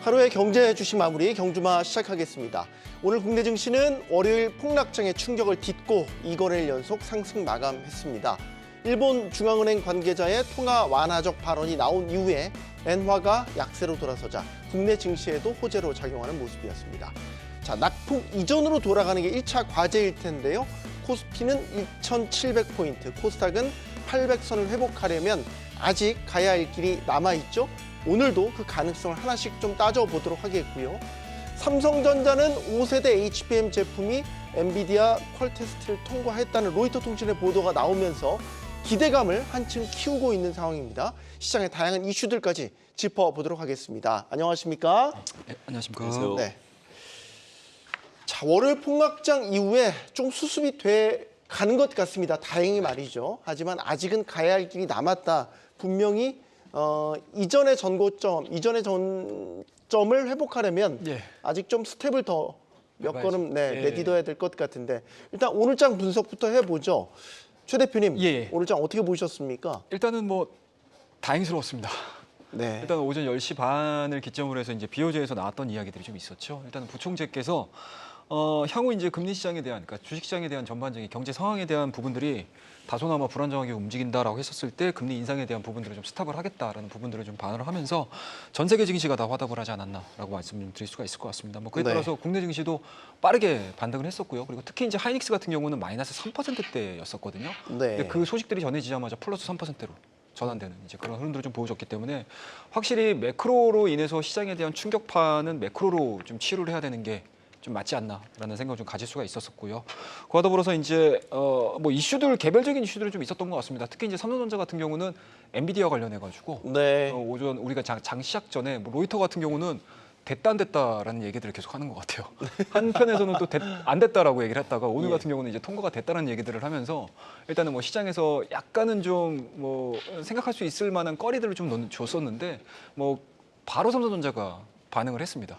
하루의 경제 주식 마무리 경주마 시작하겠습니다. 오늘 국내 증시는 월요일 폭락장의 충격을 딛고 2거래일 연속 상승 마감했습니다. 일본 중앙은행 관계자의 통화 완화적 발언이 나온 이후에 엔화가 약세로 돌아서자 국내 증시에도 호재로 작용하는 모습이었습니다. 자, 낙폭 이전으로 돌아가는 게 1차 과제일 텐데요. 코스피는 2,700포인트, 코스닥은 800선을 회복하려면 아직 가야 할 길이 남아있죠. 오늘도 그 가능성을 하나씩 좀 따져보도록 하겠고요. 삼성전자는 5세대 HBM 제품이 엔비디아 퀄 테스트를 통과했다는 로이터 통신의 보도가 나오면서 기대감을 한층 키우고 있는 상황입니다. 시장의 다양한 이슈들까지 짚어보도록 하겠습니다. 안녕하십니까? 네, 안녕하십니까? 안녕하세요. 네. 자, 월요일 폭락장 이후에 좀 수습이 돼 가는 것 같습니다. 다행히 말이죠. 하지만 아직은 가야 할 길이 남았다. 분명히 이전의 전고점, 이전의 전점을 회복하려면 아직 좀 스텝을 더 몇 걸음 내딛어야 될 것 같은데 일단 오늘장 분석부터 해보죠. 최 대표님, 오늘장 어떻게 보셨습니까? 일단은 뭐 다행스러웠습니다. 네. 일단 오전 10시 반을 기점으로 해서 이제 BOJ에서 나왔던 이야기들이 좀 있었죠. 일단 부총재께서 향후 이제 금리 시장에 대한, 그러니까 주식 시장에 대한 전반적인 경제 상황에 대한 부분들이 다소나마 불안정하게 움직인다라고 했었을 때 금리 인상에 대한 부분들을 좀 스탑을 하겠다라는 부분들을 좀 반응을 하면서 전 세계 증시가 다 화답을 하지 않았나라고 말씀드릴 수가 있을 것 같습니다. 뭐 그에 따라서 국내 증시도 빠르게 반등을 했었고요. 그리고 특히 이제 하이닉스 같은 경우는 마이너스 3%대였었거든요. 근데 그 소식들이 전해지자마자 플러스 3%로 전환되는 이제 그런 흐름들을 좀 보여줬기 때문에 확실히 매크로로 인해서 시장에 대한 충격파는 매크로로 좀 치료를 해야 되는 게 좀 맞지 않나라는 생각을 좀 가질 수가 있었었고요. 그와 더불어서 이제 뭐 이슈들 개별적인 이슈들이 좀 있었던 것 같습니다. 특히 이제 삼성전자 같은 경우는 엔비디아 관련해가지고 오전 우리가 장 시작 전에 뭐 로이터 같은 경우는 됐다 안 됐다라는 얘기들을 계속 하는 것 같아요. 한편에서는 또 안 됐다라고 얘기를 했다가 오늘 같은 경우는 이제 통과가 됐다는 얘기들을 하면서 일단은 뭐 시장에서 약간은 좀 뭐 생각할 수 있을 만한 거리들을 좀 줬었는데 뭐 바로 삼성전자가 반응을 했습니다.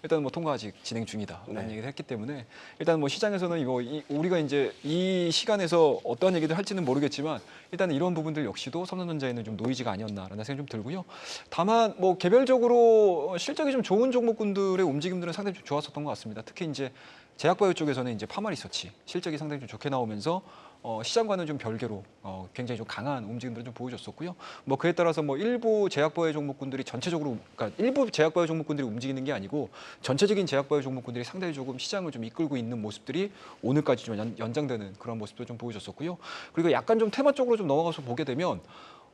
일단 뭐 통과 아직 진행 중이다라는 얘기를 했기 때문에 일단 뭐 시장에서는 우리가 이제 이 시간에서 어떠한 얘기를 할지는 모르겠지만 일단 이런 부분들 역시도 삼성전자에는 좀 노이즈가 아니었나라는 생각이 좀 들고요. 다만 뭐 개별적으로 실적이 좀 좋은 종목군들의 움직임들은 상당히 좀 좋았었던 것 같습니다. 특히 이제 제약바이오 쪽에서는 이제 파마리서치 실적이 상당히 좀 좋게 나오면서 시장과는 좀 별개로 굉장히 좀 강한 움직임들을 좀 보여줬었고요. 뭐 그에 따라서 뭐 일부 제약바이오 종목군들이 전체적으로, 그러니까 일부 제약바이오 종목군들이 움직이는 게 아니고 전체적인 제약바이오 종목군들이 상당히 조금 시장을 좀 이끌고 있는 모습들이 오늘까지 좀 연장되는 그런 모습도 좀 보여줬었고요. 그리고 약간 좀 테마 쪽으로 좀 넘어가서 보게 되면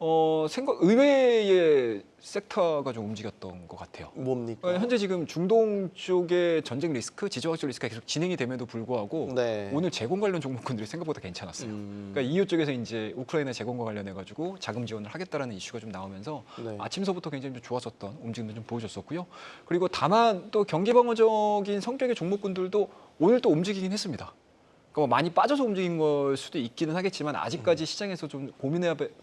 의외의 섹터가 좀 움직였던 것 같아요. 뭡니까? 현재 지금 중동 쪽의 전쟁 리스크, 지정학적 리스크가 계속 진행이 됨에도 불구하고 오늘 재건 관련 종목군들이 생각보다 괜찮았어요. 그러니까 EU 쪽에서 이제 우크라이나 재건과 관련해가지고 자금 지원을 하겠다라는 이슈가 좀 나오면서 아침서부터 굉장히 좀 좋았었던 움직임도 좀 보여줬었고요. 그리고 다만 또 경기 방어적인 성격의 종목군들도 오늘 또 움직이긴 했습니다. 많이 빠져서 움직인 걸 수도 있기는 하겠지만 아직까지 시장에서 좀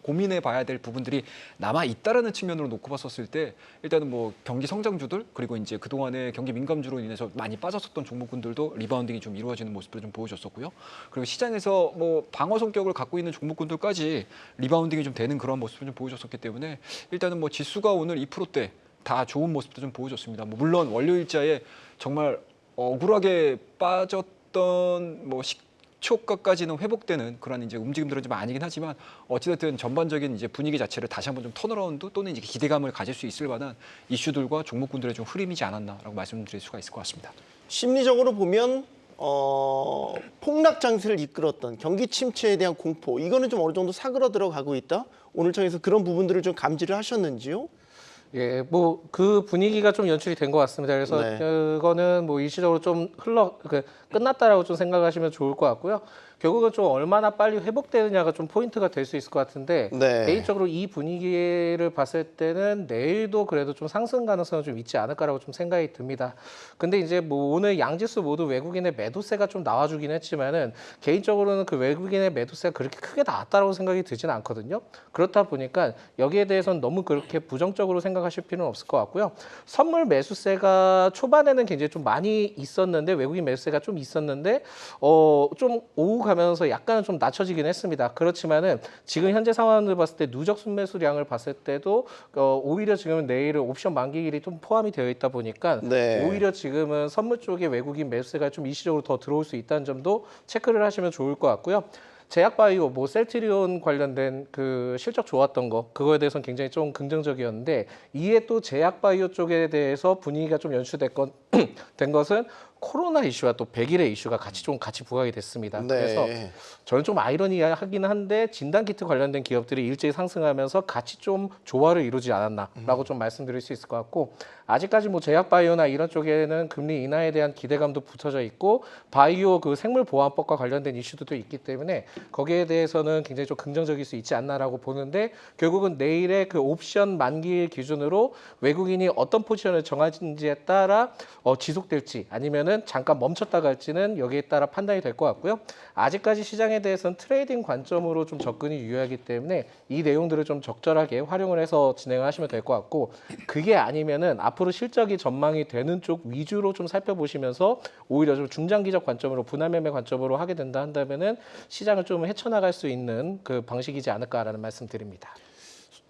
고민해봐야 될 부분들이 남아 있다라는 측면으로 놓고 봤었을 때 일단은 뭐 경기 성장주들 그리고 이제 그동안에 경기 민감주로 인해서 많이 빠졌었던 종목군들도 리바운딩이 좀 이루어지는 모습을 좀 보여줬었고요. 그리고 시장에서 뭐 방어 성격을 갖고 있는 종목군들까지 리바운딩이 좀 되는 그런 모습을 좀 보여줬었기 때문에 일단은 뭐 지수가 오늘 2%대 다 좋은 모습도 좀 보여줬습니다. 뭐 물론 월요일자에 정말 억울하게 빠졌던 뭐 시초가까지는 회복되는 그런 이제 움직임들은 좀 아니긴 하지만 어찌됐든 전반적인 이제 분위기 자체를 다시 한번 좀 턴어라운드 또는 이제 기대감을 가질 수 있을 만한 이슈들과 종목군들의 좀 흐름이지 않았나라고 말씀드릴 수가 있을 것 같습니다. 심리적으로 보면 폭락 장세를 이끌었던 경기 침체에 대한 공포 이거는 좀 어느 정도 사그러들어 가고 있다. 오늘 장에서 그런 부분들을 좀 감지를 하셨는지요? 예, 뭐 그 분위기가 좀 연출이 된 것 같습니다. 그래서 그거는 뭐 일시적으로 좀 끝났다라고 좀 생각하시면 좋을 것 같고요. 결국은 좀 얼마나 빨리 회복되느냐가 좀 포인트가 될 수 있을 것 같은데 개인적으로 이 분위기를 봤을 때는 내일도 그래도 좀 상승 가능성은 좀 있지 않을까라고 좀 생각이 듭니다. 근데 이제 뭐 오늘 양지수 모두 외국인의 매도세가 좀 나와주긴 했지만은 개인적으로는 그 외국인의 매도세가 그렇게 크게 나왔다라고 생각이 들지는 않거든요. 그렇다 보니까 여기에 대해서는 너무 그렇게 부정적으로 생각하실 필요는 없을 것 같고요. 선물 매수세가 초반에는 굉장히 좀 많이 있었는데 외국인 매수세가 좀 있었는데 좀 오후 올라가면서 약간은 좀 낮춰지긴 했습니다. 그렇지만은 지금 현재 상황을 봤을 때 누적 순매수량을 봤을 때도 오히려 지금은 내일은 옵션 만기일이 좀 포함이 되어 있다 보니까 네. 오히려 지금은 선물 쪽에 외국인 매수세가 좀 일시적으로 더 들어올 수 있다는 점도 체크를 하시면 좋을 것 같고요. 제약바이오, 뭐 셀트리온 관련된 그 실적 좋았던 거 그거에 대해서는 굉장히 좀 긍정적이었는데 이에 또 제약바이오 쪽에 대해서 분위기가 좀 된 것은 코로나 이슈와 또 100일의 이슈가 같이 부각이 됐습니다. 네. 그래서 저는 좀 아이러니하긴 한데 진단키트 관련된 기업들이 일제히 상승하면서 같이 좀 조화를 이루지 않았나라고 좀 말씀드릴 수 있을 것 같고 아직까지 뭐 제약바이오나 이런 쪽에는 금리 인하에 대한 기대감도 붙어져 있고 바이오 그 생물보안법과 관련된 이슈도 또 있기 때문에 거기에 대해서는 굉장히 좀 긍정적일 수 있지 않나라고 보는데 결국은 내일의 그 옵션 만기일 기준으로 외국인이 어떤 포지션을 정하는지에 따라 지속될지 아니면은 잠깐 멈췄다 갈지는 여기에 따라 판단이 될 것 같고요. 아직까지 시장에 대해서는 트레이딩 관점으로 좀 접근이 유효하기 때문에 이 내용들을 좀 적절하게 활용을 해서 진행을 하시면 될 것 같고 그게 아니면은 앞으로 실적이 전망이 되는 쪽 위주로 좀 살펴보시면서 오히려 좀 중장기적 관점으로 분할매매 관점으로 하게 된다 한다면은 시장을 좀 헤쳐나갈 수 있는 그 방식이지 않을까라는 말씀드립니다.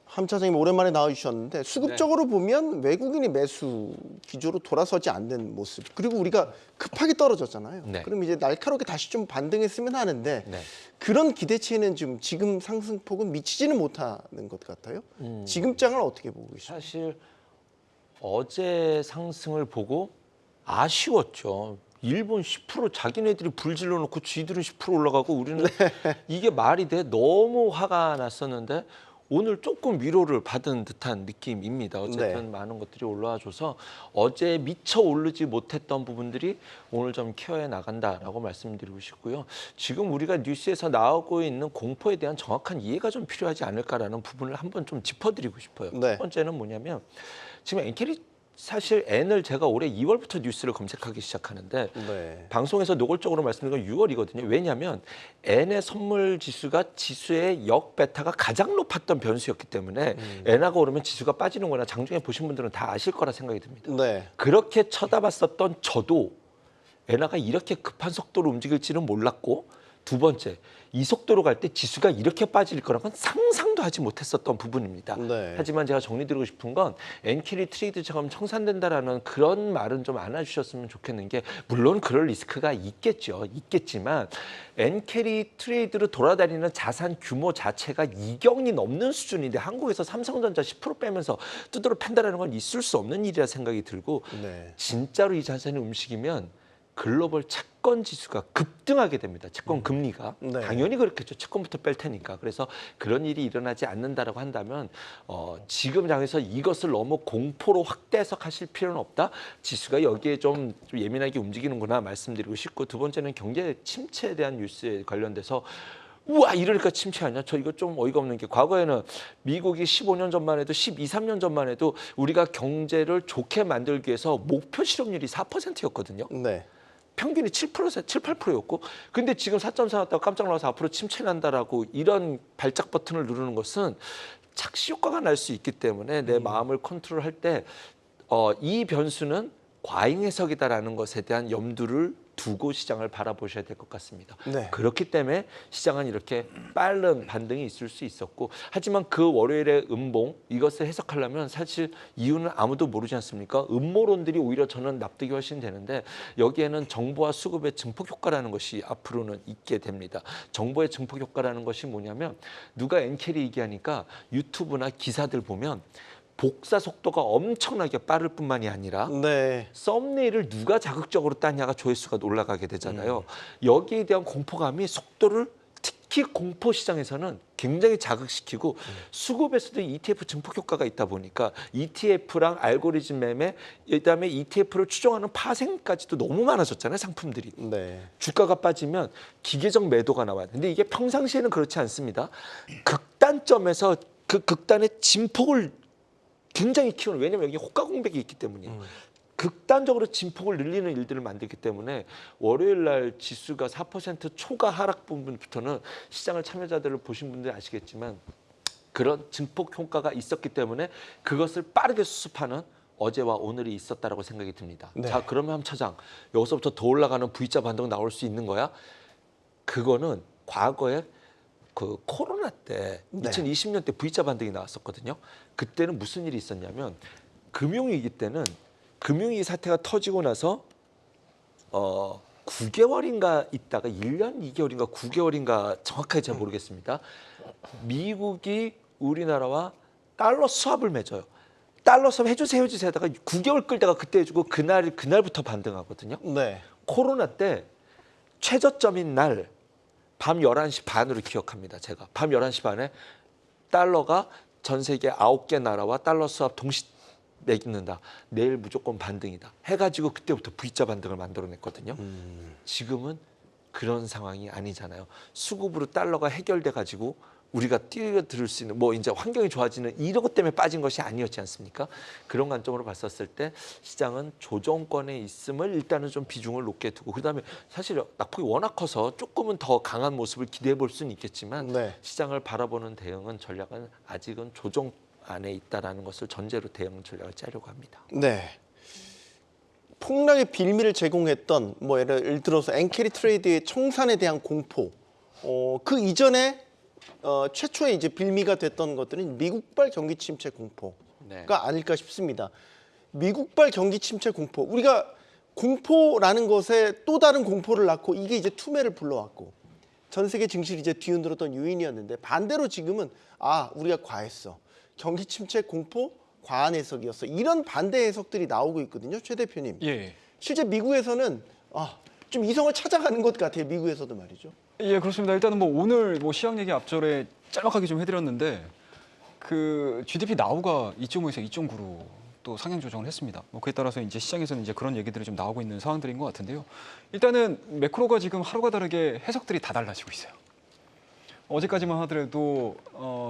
함 차장님 오랜만에 나와주셨는데 수급적으로 보면 외국인이 매수 기조로 돌아서지 않는 모습 그리고 우리가 급하게 떨어졌잖아요. 네. 그럼 이제 날카롭게 다시 좀 반등했으면 하는데 네. 그런 기대치에는 지금 상승폭은 미치지는 못하는 것 같아요. 지금 장을 어떻게 보고 계시죠? 사실 어제 상승을 보고 아쉬웠죠. 일본 10% 자기네들이 불질러 놓고 쥐들은 10% 올라가고 우리는 이게 말이 돼? 너무 화가 났었는데 오늘 조금 위로를 받은 듯한 느낌입니다. 어쨌든 많은 것들이 올라와줘서 어제 미처 오르지 못했던 부분들이 오늘 좀 케어해 나간다라고 말씀드리고 싶고요. 지금 우리가 뉴스에서 나오고 있는 공포에 대한 정확한 이해가 좀 필요하지 않을까라는 부분을 한번 좀 짚어드리고 싶어요. 네. 첫 번째는 뭐냐면 지금 엔캐리 사실 N을 제가 올해 2월부터 뉴스를 검색하기 시작하는데 네. 방송에서 노골적으로 말씀드린 건 6월이거든요. 왜냐하면 N의 선물 지수가 지수의 역베타가 가장 높았던 변수였기 때문에 N하고 오르면 지수가 빠지는 거나 장중에 보신 분들은 다 아실 거라 생각이 듭니다. 네. 그렇게 쳐다봤었던 저도 엔화가 이렇게 급한 속도로 움직일지는 몰랐고 두 번째, 이 속도로 갈 때 지수가 이렇게 빠질 거라고는 상상도 하지 못했었던 부분입니다. 네. 하지만 제가 정리드리고 싶은 건 엔캐리 트레이드처럼 청산된다라는 그런 말은 좀 안 해주셨으면 좋겠는 게 물론 그럴 리스크가 있겠죠. 있겠지만 엔캐리 트레이드로 돌아다니는 자산 규모 자체가 2경이 넘는 수준인데 한국에서 삼성전자 10% 빼면서 두드러 팬다라는 건 있을 수 없는 일이라 생각이 들고 네. 진짜로 이 자산이 움직이면 글로벌 채권 지수가 급등하게 됩니다. 채권 금리가 네. 당연히 그렇겠죠. 채권부터 뺄 테니까. 그래서 그런 일이 일어나지 않는다라고 한다면 지금 장에서 이것을 너무 공포로 확대 해석하실 필요는 없다. 지수가 여기에 좀 예민하게 움직이는구나 말씀드리고 싶고 두 번째는 경제 침체에 대한 뉴스에 관련돼서 우와 이러니까 침체 아니야? 저 이거 좀 어이가 없는 게 과거에는 미국이 15년 전만 해도 13년 전만 해도 우리가 경제를 좋게 만들기 위해서 목표 실업률이 4%였거든요. 네. 평균이 7%, 8%였고 근데 지금 4.4 나왔다가 깜짝 놀라서 앞으로 침체 난다라고 이런 발작 버튼을 누르는 것은 착시 효과가 날 수 있기 때문에 내 마음을 컨트롤할 때 이 변수는 과잉 해석이다라는 것에 대한 염두를 두고 시장을 바라보셔야 될 것 같습니다. 네. 그렇기 때문에 시장은 이렇게 빠른 반등이 있을 수 있었고 하지만 그 월요일의 음봉 이것을 해석하려면 사실 이유는 아무도 모르지 않습니까? 음모론들이 오히려 저는 납득이 훨씬 되는데 여기에는 정보와 수급의 증폭 효과라는 것이 앞으로는 있게 됩니다. 정보의 증폭 효과라는 것이 뭐냐면 누가 엔캐리 얘기하니까 유튜브나 기사들 보면 복사 속도가 엄청나게 빠를 뿐만이 아니라 네. 썸네일을 누가 자극적으로 따냐가 조회수가 올라가게 되잖아요. 여기에 대한 공포감이 속도를 특히 공포 시장에서는 굉장히 자극시키고 수급에서도 ETF 증폭 효과가 있다 보니까 ETF랑 알고리즘 매매 그다음에 ETF를 추종하는 파생까지도 너무 많아졌잖아요. 상품들이. 네. 주가가 빠지면 기계적 매도가 나와요. 근데 이게 평상시에는 그렇지 않습니다. 극단점에서 그 극단의 진폭을 굉장히 키우는 왜냐하면 여기 호가 공백이 있기 때문이에요. 극단적으로 진폭을 늘리는 일들을 만들기 때문에 월요일 날 지수가 4% 초과 하락 부분부터는 시장을 참여자들을 보신 분들이 아시겠지만 그런 증폭 효과가 있었기 때문에 그것을 빠르게 수습하는 어제와 오늘이 있었다라고 생각이 듭니다. 네. 자 그러면 함 차장 여기서부터 더 올라가는 V자 반등 나올 수 있는 거야? 그거는 과거에 그 코로나 때 네. 2020년 때 V자 반등이 나왔었거든요. 그때는 무슨 일이 있었냐면 금융위기 때는 금융위기 사태가 터지고 나서 9개월인가 있다가 1년 2개월인가 9개월인가 정확하게 잘 모르겠습니다. 미국이 우리나라와 달러 수합을 맺어요. 달러 수합 해주세요 하다가 9개월 끌다가 그때 해주고 그날부터 반등하거든요. 네. 코로나 때 최저점인 날 밤 11시 반으로 기억합니다. 제가 밤 11시 반에 달러가 전 세계 9개 나라와 달러 수합 동시 맺는다. 내일 무조건 반등이다. 해가지고 그때부터 V자 반등을 만들어냈거든요. 지금은 그런 상황이 아니잖아요. 수급으로 달러가 해결돼가지고 우리가 뛰어들 수 있는 뭐 이제 환경이 좋아지는 이런 것 때문에 빠진 것이 아니었지 않습니까? 그런 관점으로 봤었을 때 시장은 조정권에 있음을 일단은 좀 비중을 높게 두고 그다음에 사실 낙폭이 워낙 커서 조금은 더 강한 모습을 기대해 볼 수는 있겠지만 네. 시장을 바라보는 대응은 전략은 아직은 조정 안에 있다라는 것을 전제로 대응 전략을 짜려고 합니다. 네. 폭락의 빌미를 제공했던 뭐 예를 들어서 엔캐리 트레이드의 청산에 대한 공포, 그 이전에 최초의 이제 빌미가 됐던 것들은 미국발 경기 침체 공포가 네. 아닐까 싶습니다. 미국발 경기 침체 공포, 우리가 공포라는 것에 또 다른 공포를 낳고 이게 이제 투매를 불러왔고 전 세계 증시를 이제 뒤흔들었던 요인이었는데 반대로 지금은 우리가 과했어. 경기 침체 공포 과한 해석이었어. 이런 반대 해석들이 나오고 있거든요, 최 대표님. 예. 실제 미국에서는 좀 이성을 찾아가는 것 같아요. 미국에서도 말이죠. 예, 그렇습니다. 일단은 뭐 오늘 뭐 시황 얘기 앞절에 짤막하게 좀 해드렸는데 그 GDP 나우가 2.5에서 2.9로 또 상향 조정을 했습니다. 뭐 그에 따라서 이제 시장에서는 이제 그런 얘기들이 좀 나오고 있는 상황들인 것 같은데요. 일단은 매크로가 지금 하루가 다르게 해석들이 다 달라지고 있어요. 어제까지만 하더라도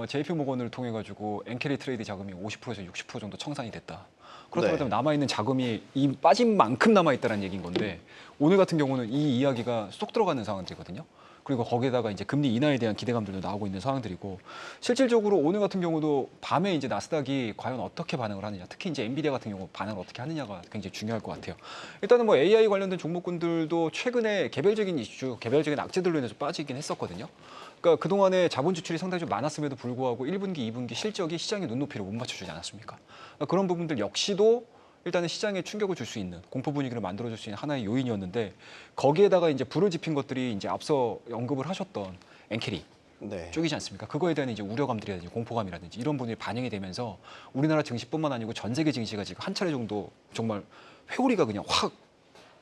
JP 모건을 통해 가지고 엔캐리 트레이드 자금이 50%에서 60% 정도 청산이 됐다. 그렇다고 하면 남아 있는 자금이 이 빠진 만큼 남아 있다는 얘기인 건데 오늘 같은 경우는 이 이야기가 쏙 들어가는 상황들이거든요. 그리고 거기에다가 이제 금리 인하에 대한 기대감들도 나오고 있는 상황들이고 실질적으로 오늘 같은 경우도 밤에 이제 나스닥이 과연 어떻게 반응을 하느냐, 특히 이제 엔비디아 같은 경우 반응을 어떻게 하느냐가 굉장히 중요할 것 같아요. 일단은 뭐 AI 관련된 종목군들도 최근에 개별적인 이슈, 개별적인 악재들로 인해서 빠지긴 했었거든요. 그러니까 그동안에 자본 지출이 상당히 좀 많았음에도 불구하고 1분기, 2분기 실적이 시장의 눈높이를 못 맞춰주지 않았습니까? 그러니까 그런 부분들 역시도 일단은 시장에 충격을 줄 수 있는 공포 분위기를 만들어줄 수 있는 하나의 요인이었는데 거기에다가 이제 불을 지핀 것들이 이제 앞서 언급을 하셨던 엔캐리 네. 쪽이지 않습니까? 그거에 대한 이제 우려감들이라든지 공포감이라든지 이런 부분이 반영이 되면서 우리나라 증시뿐만 아니고 전 세계 증시가 지금 한 차례 정도 정말 회오리가 그냥 확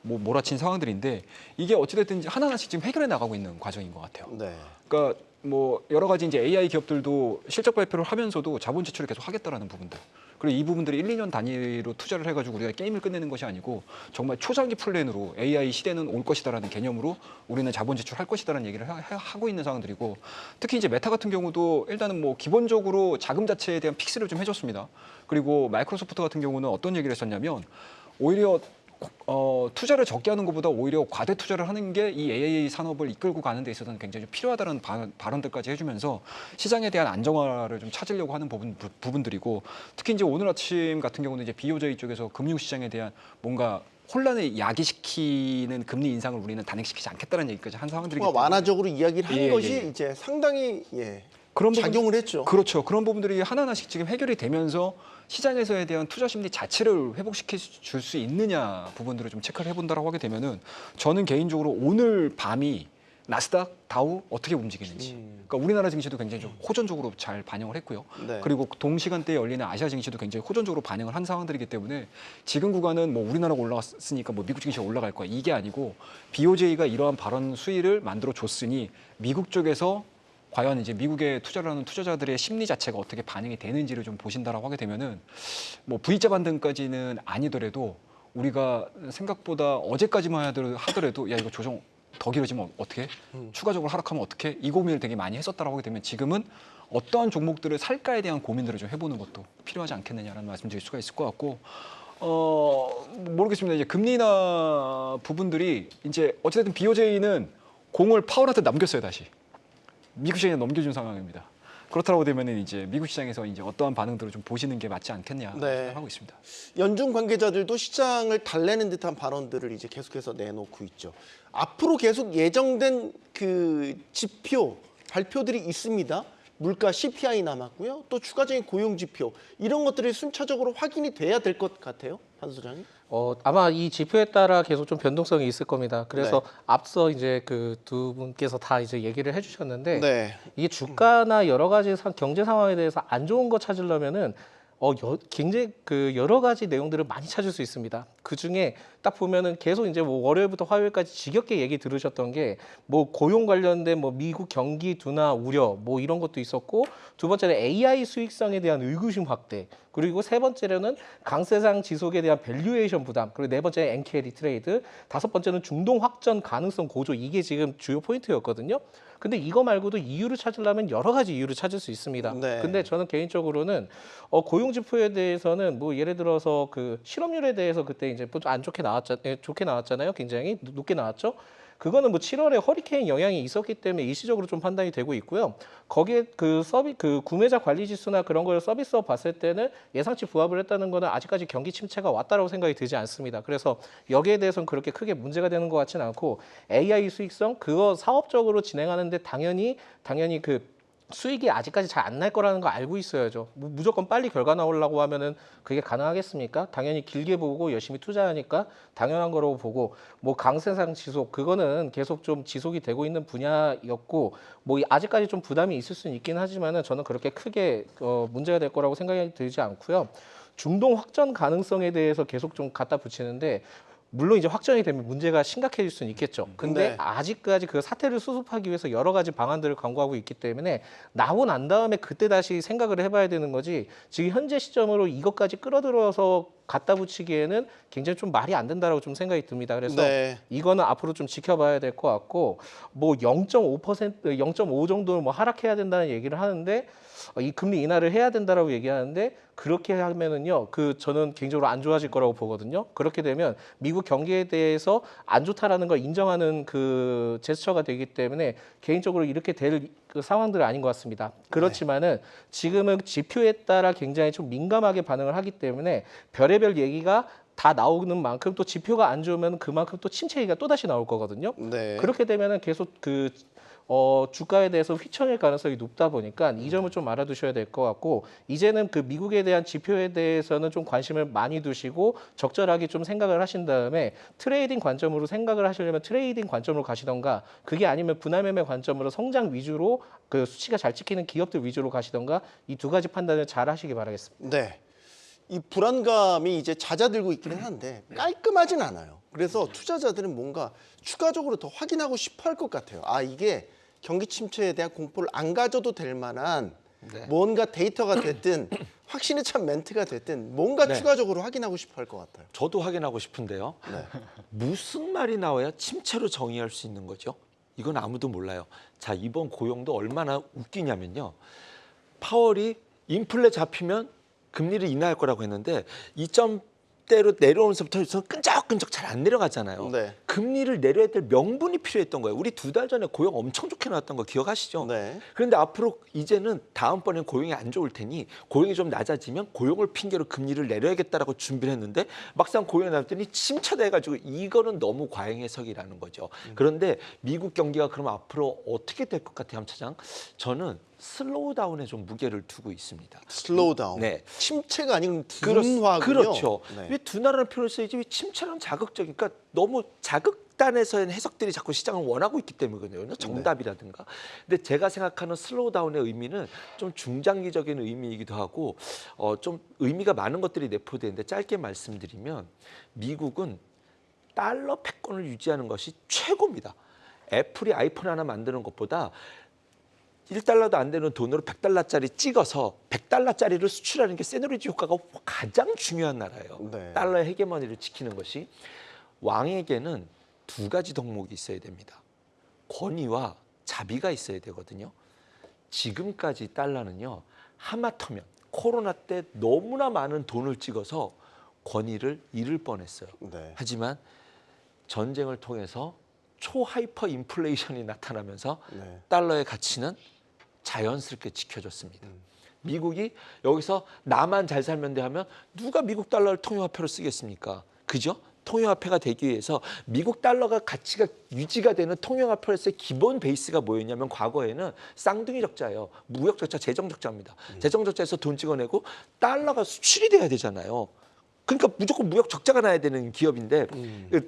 몰아친 상황들인데 이게 어찌됐든지 하나하나씩 지금 해결해 나가고 있는 과정인 것 같아요. 네. 그러니까 뭐 여러 가지 이제 AI 기업들도 실적 발표를 하면서도 자본 지출을 계속 하겠다라는 부분들. 그리고 이 부분들이 1, 2년 단위로 투자를 해가지고 우리가 게임을 끝내는 것이 아니고 정말 초장기 플랜으로 AI 시대는 올 것이다라는 개념으로 우리는 자본 지출할 것이다라는 얘기를 하고 있는 상황들이고 특히 이제 메타 같은 경우도 일단은 뭐 기본적으로 자금 자체에 대한 픽스를 좀 해줬습니다. 그리고 마이크로소프트 같은 경우는 어떤 얘기를 했었냐면 오히려 투자를 적게 하는 것보다 오히려 과대 투자를 하는 게 이 AI 산업을 이끌고 가는 데 있어서는 굉장히 좀 필요하다는 발언들까지 해주면서 시장에 대한 안정화를 좀 찾으려고 하는 부분들이고 특히 이제 오늘 아침 같은 경우는 이제 BOJ 쪽에서 금융시장에 대한 뭔가 혼란을 야기시키는 금리 인상을 우리는 단행시키지 않겠다는 얘기까지 한 상황들이기 때문에 완화적으로 이야기를 하는 예, 것이 예. 이제 상당히 그런 작용을 했죠. 그렇죠. 그런 부분들이 하나하나씩 지금 해결이 되면서 시장에서에 대한 투자 심리 자체를 회복시켜 줄 수 있느냐 부분들을 좀 체크를 해본다라고 하게 되면은 저는 개인적으로 오늘 밤이 나스닥, 다우 어떻게 움직이는지. 그러니까 우리나라 증시도 굉장히 좀 호전적으로 잘 반영을 했고요. 네. 그리고 동시간대에 열리는 아시아 증시도 굉장히 호전적으로 반영을 한 상황들이기 때문에 지금 구간은 뭐 우리나라가 올라갔으니까 뭐 미국 증시가 올라갈 거야 이게 아니고 BOJ가 이러한 발언 수위를 만들어 줬으니 미국 쪽에서 과연 이제 미국에 투자를 하는 투자자들의 심리 자체가 어떻게 반영이 되는지를 좀 보신다라고 하게 되면은 뭐 V자 반등까지는 아니더라도 우리가 생각보다 어제까지만 하더라도 야 이거 조정 더 길어지면 어떻게 추가적으로 하락하면 어떻게 이 고민을 되게 많이 했었다라고 하게 되면 지금은 어떠한 종목들을 살까에 대한 고민들을 좀 해보는 것도 필요하지 않겠느냐라는 말씀드릴 수가 있을 것 같고 모르겠습니다. 이제 금리 인하 부분들이 이제 어쨌든 BOJ는 공을 파월한테 넘겼어요 다시. 미국 시장에 넘겨준 상황입니다. 그렇다고 되면은 이제 미국 시장에서 이제 어떠한 반응들을 좀 보시는 게 맞지 않겠냐 네. 생각하고 있습니다. 연준 관계자들도 시장을 달래는 듯한 발언들을 이제 계속해서 내놓고 있죠. 앞으로 계속 예정된 그 지표 발표들이 있습니다. 물가 CPI 남았고요. 또 추가적인 고용 지표 이런 것들이 순차적으로 확인이 돼야 될 것 같아요, 한 소장님. 아마 이 지표에 따라 계속 좀 변동성이 있을 겁니다. 그래서 네. 앞서 이제 그 두 분께서 다 이제 얘기를 해주셨는데 네. 이게 주가나 여러 가지 경제 상황에 대해서 안 좋은 거 찾으려면은 굉장히 그 여러 가지 내용들을 많이 찾을 수 있습니다. 그 중에 딱 보면은 계속 이제 뭐 월요일부터 화요일까지 지겹게 얘기 들으셨던 게 뭐 고용 관련된 뭐 미국 경기 둔화 우려 뭐 이런 것도 있었고, 두 번째는 AI 수익성에 대한 의구심 확대, 그리고 세 번째로는 강세장 지속에 대한 밸류에이션 부담, 그리고 네 번째는 엔캐리 트레이드, 다섯 번째는 중동 확전 가능성 고조. 이게 지금 주요 포인트였거든요. 근데 이거 말고도 이유를 찾으려면 여러 가지 이유를 찾을 수 있습니다. 네. 근데 저는 개인적으로는 고용 지표에 대해서는 뭐 예를 들어서 그 실업률에 대해서 그때 이제 안 좋게 나왔잖아요. 굉장히 높게 나왔죠. 그거는 뭐 7월에 허리케인 영향이 있었기 때문에 일시적으로 좀 판단이 되고 있고요. 거기에 그 구매자 관리 지수나 그런 걸 서비스업 봤을 때는 예상치 부합을 했다는 거는 아직까지 경기 침체가 왔다라고 생각이 들지 않습니다. 그래서 여기에 대해서는 그렇게 크게 문제가 되는 것 같지는 않고, AI 수익성 그거 사업적으로 진행하는데 당연히 그 수익이 아직까지 잘 안 날 거라는 거 알고 있어야죠. 무조건 빨리 결과 나오려고 하면은 그게 가능하겠습니까? 당연히 길게 보고 열심히 투자하니까 당연한 거라고 보고, 뭐 강세상 지속 그거는 계속 좀 지속이 되고 있는 분야였고, 뭐 아직까지 좀 부담이 있을 수는 있긴 하지만은 저는 그렇게 크게 문제가 될 거라고 생각이 들지 않고요. 중동 확전 가능성에 대해서 계속 좀 갖다 붙이는데, 물론 이제 확정이 되면 문제가 심각해질 수는 있겠죠. 근데 네. 아직까지 그 사태를 수습하기 위해서 여러 가지 방안들을 강구하고 있기 때문에 나고 난 다음에 그때 다시 생각을 해봐야 되는 거지, 지금 현재 시점으로 이것까지 끌어들여서 갖다 붙이기에는 굉장히 좀 말이 안 된다라고 좀 생각이 듭니다. 그래서 네. 이거는 앞으로 좀 지켜봐야 될 것 같고, 뭐 0.5%, 0.5 정도는 뭐 하락해야 된다는 얘기를 하는데, 이 금리 인하를 해야 된다라고 얘기하는데, 그렇게 하면은요, 저는 개인적으로 안 좋아질 거라고 보거든요. 그렇게 되면 미국 경기에 대해서 안 좋다라는 걸 인정하는 그 제스처가 되기 때문에 개인적으로 이렇게 될 그 상황들은 아닌 것 같습니다. 그렇지만은 지금은 지표에 따라 굉장히 좀 민감하게 반응을 하기 때문에 별의별 얘기가 다 나오는 만큼 또 지표가 안 좋으면 그만큼 또 침체 얘기가 또 다시 나올 거거든요. 네. 그렇게 되면은 계속 주가에 대해서 휘청일 가능성이 높다 보니까 이 점을 좀 알아두셔야 될 것 같고, 이제는 그 미국에 대한 지표에 대해서는 좀 관심을 많이 두시고 적절하게 좀 생각을 하신 다음에 트레이딩 관점으로 생각을 하시려면 트레이딩 관점으로 가시던가, 그게 아니면 분할 매매 관점으로 성장 위주로 그 수치가 잘 찍히는 기업들 위주로 가시던가, 이 두 가지 판단을 잘 하시기 바라겠습니다. 네. 이 불안감이 이제 잦아들고 있기는 한데 깔끔하진 않아요. 그래서 투자자들은 뭔가 추가적으로 더 확인하고 싶어 할 것 같아요. 아, 이게 경기 침체에 대한 공포를 안 가져도 될 만한 네. 뭔가 데이터가 됐든 확신에 찬 멘트가 됐든 뭔가 네. 추가적으로 확인하고 싶어 할 것 같아요. 저도 확인하고 싶은데요. 네. 무슨 말이 나와야 침체로 정의할 수 있는 거죠? 이건 아무도 몰라요. 자, 이번 고용도 얼마나 웃기냐면요. 파월이 인플레 잡히면 금리를 인하할 거라고 했는데 2점대로 내려오면서부터 끈적끈적 잘 안 내려가잖아요. 네. 금리를 내려야 될 명분이 필요했던 거예요. 우리 2달 전에 고용 엄청 좋게 나왔던 거 기억하시죠? 네. 그런데 앞으로 이제는 다음번엔 고용이 안 좋을 테니 고용이 좀 낮아지면 고용을 핑계로 금리를 내려야겠다라고 준비를 했는데 막상 고용이 낮았더니 침체돼가지고 이거는 너무 과잉 해석이라는 거죠. 그런데 미국 경기가 그럼 앞으로 어떻게 될 것 같아요, 함 차장? 저는 슬로우 다운에 좀 무게를 두고 있습니다. 슬로우 다운. 네. 침체가 아니고 둔화군요. 그렇죠. 네. 왜 둔화라는 표현을 써야지 왜 침체는 자극적이니까 너무 자극단에서의 해석들이 자꾸 시장을 원하고 있기 때문이거든요. 정답이라든가. 근데 제가 생각하는 슬로우 다운의 의미는 좀 중장기적인 의미이기도 하고 좀 의미가 많은 것들이 내포되는데 짧게 말씀드리면 미국은 달러 패권을 유지하는 것이 최고입니다. 애플이 아이폰 하나 만드는 것보다 1달러도 안 되는 돈으로 100달러짜리 찍어서 100달러짜리를 수출하는 게 세너리지 효과가 가장 중요한 나라예요. 네. 달러의 헤게모니를 지키는 것이. 왕에게는 두 가지 덕목이 있어야 됩니다. 권위와 자비가 있어야 되거든요. 지금까지 달러는요. 하마터면 코로나 때 너무나 많은 돈을 찍어서 권위를 잃을 뻔했어요. 네. 하지만 전쟁을 통해서 초하이퍼 인플레이션이 나타나면서 네. 달러의 가치는 자연스럽게 지켜줬습니다. 미국이 여기서 나만 잘 살면 돼 하면 누가 미국 달러를 통용화폐로 쓰겠습니까? 그죠? 통용화폐가 되기 위해서 미국 달러가 가치가 유지가 되는 통용화폐로서의 기본 베이스가 뭐였냐면 과거에는 쌍둥이 적자예요. 무역 적자, 재정 적자입니다. 재정 적자에서 돈 찍어내고 달러가 수출이 돼야 되잖아요. 그러니까 무조건 무역 적자가 나야 되는 기업인데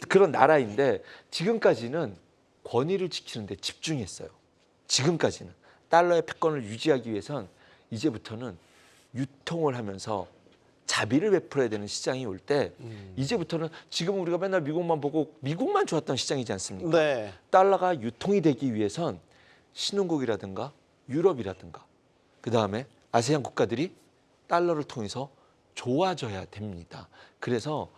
그런 나라인데 지금까지는 권위를 지키는 데 집중했어요. 지금까지는 달러의 패권을 유지하기 위해선 이제부터는 유통을 하면서 자비를 베풀어야 되는 시장이 올 때 이제부터는 지금 우리가 맨날 미국만 보고 미국만 좋았던 시장이지 않습니까? 네. 달러가 유통이 되기 위해선 신흥국이라든가 유럽이라든가 그다음에 아세안 국가들이 달러를 통해서 좋아져야 됩니다. 그래서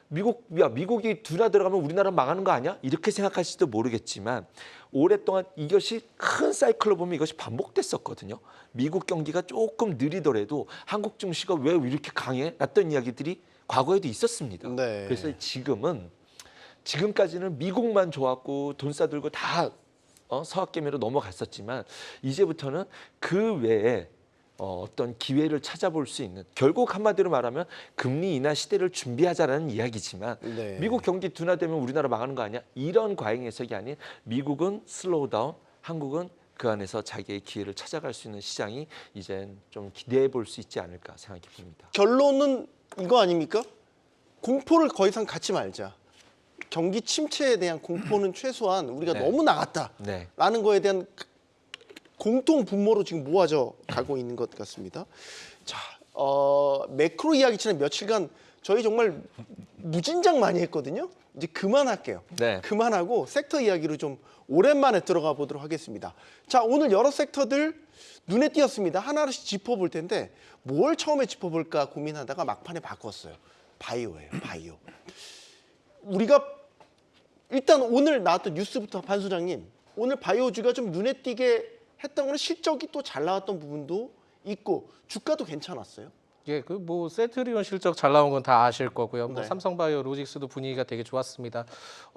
미국이 둔화 들어가면 우리나라 망하는 거 아니야? 이렇게 생각하실지도 모르겠지만 오랫동안 이것이 큰 사이클로 보면 이것이 반복됐었거든요. 미국 경기가 조금 느리더라도 한국 증시가 왜 이렇게 강해? 놨던 이야기들이 과거에도 있었습니다. 네. 그래서 지금까지는 미국만 좋았고 돈 싸들고 다 서학개미로 넘어갔었지만 이제부터는 그 외에 어떤 기회를 찾아볼 수 있는 결국 한마디로 말하면 금리 인하 시대를 준비하자라는 이야기지만 네. 미국 경기 둔화되면 우리나라 망하는 거 아니야? 이런 과잉 해석이 아닌 미국은 슬로우 다운, 한국은 그 안에서 자기의 기회를 찾아갈 수 있는 시장이 이젠 좀 기대해 볼 수 있지 않을까 생각해 봅니다. 결론은 이거 아닙니까? 공포를 더 이상 갖지 말자. 경기 침체에 대한 공포는 최소한 우리가 네. 너무 나갔다라는 네. 거에 대한 공통 분모로 지금 모아져 가고 있는 것 같습니다. 자, 매크로 이야기처럼 며칠간 저희 정말 무진장 많이 했거든요. 이제 그만할게요. 네. 그만하고 섹터 이야기로 좀 오랜만에 들어가 보도록 하겠습니다. 자, 오늘 여러 섹터들 눈에 띄었습니다. 하나씩 짚어볼 텐데 뭘 처음에 짚어볼까 고민하다가 막판에 바꿨어요. 바이오예요, 바이오. 우리가 일단 오늘 나왔던 뉴스부터 반 소장님, 오늘 바이오주가 좀 눈에 띄게 했던 거는 실적이 또 잘 나왔던 부분도 있고 주가도 괜찮았어요. 예, 그 뭐 셀트리온 실적 잘 나온 건 다 아실 거고요. 뭐 네. 삼성바이오 로직스도 분위기가 되게 좋았습니다.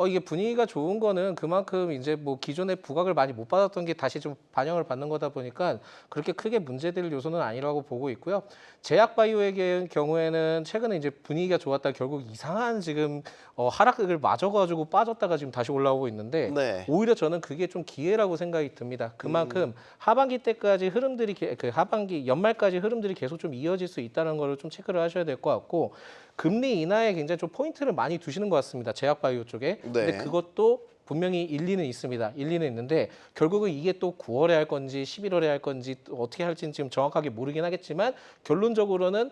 이게 분위기가 좋은 거는 그만큼 이제 뭐 기존에 부각을 많이 못 받았던 게 다시 좀 반영을 받는 거다 보니까 그렇게 크게 문제될 요소는 아니라고 보고 있고요. 제약바이오의 경우에는 최근에 이제 분위기가 좋았다 결국 이상한 지금 하락을 맞아가지고 빠졌다가 지금 다시 올라오고 있는데 네. 오히려 저는 그게 좀 기회라고 생각이 듭니다. 그만큼 하반기 때까지 흐름들이 그 하반기 연말까지 흐름들이 계속 좀 이어질 수 있다는 거를 좀 체크를 하셔야 될 것 같고 금리 인하에 굉장히 좀 포인트를 많이 두시는 것 같습니다. 제약바이오 쪽에. 근데 그것도 분명히 일리는 있습니다. 일리는 있는데 결국은 이게 또 9월에 할 건지 11월에 할 건지 또 어떻게 할지는 지금 정확하게 모르긴 하겠지만 결론적으로는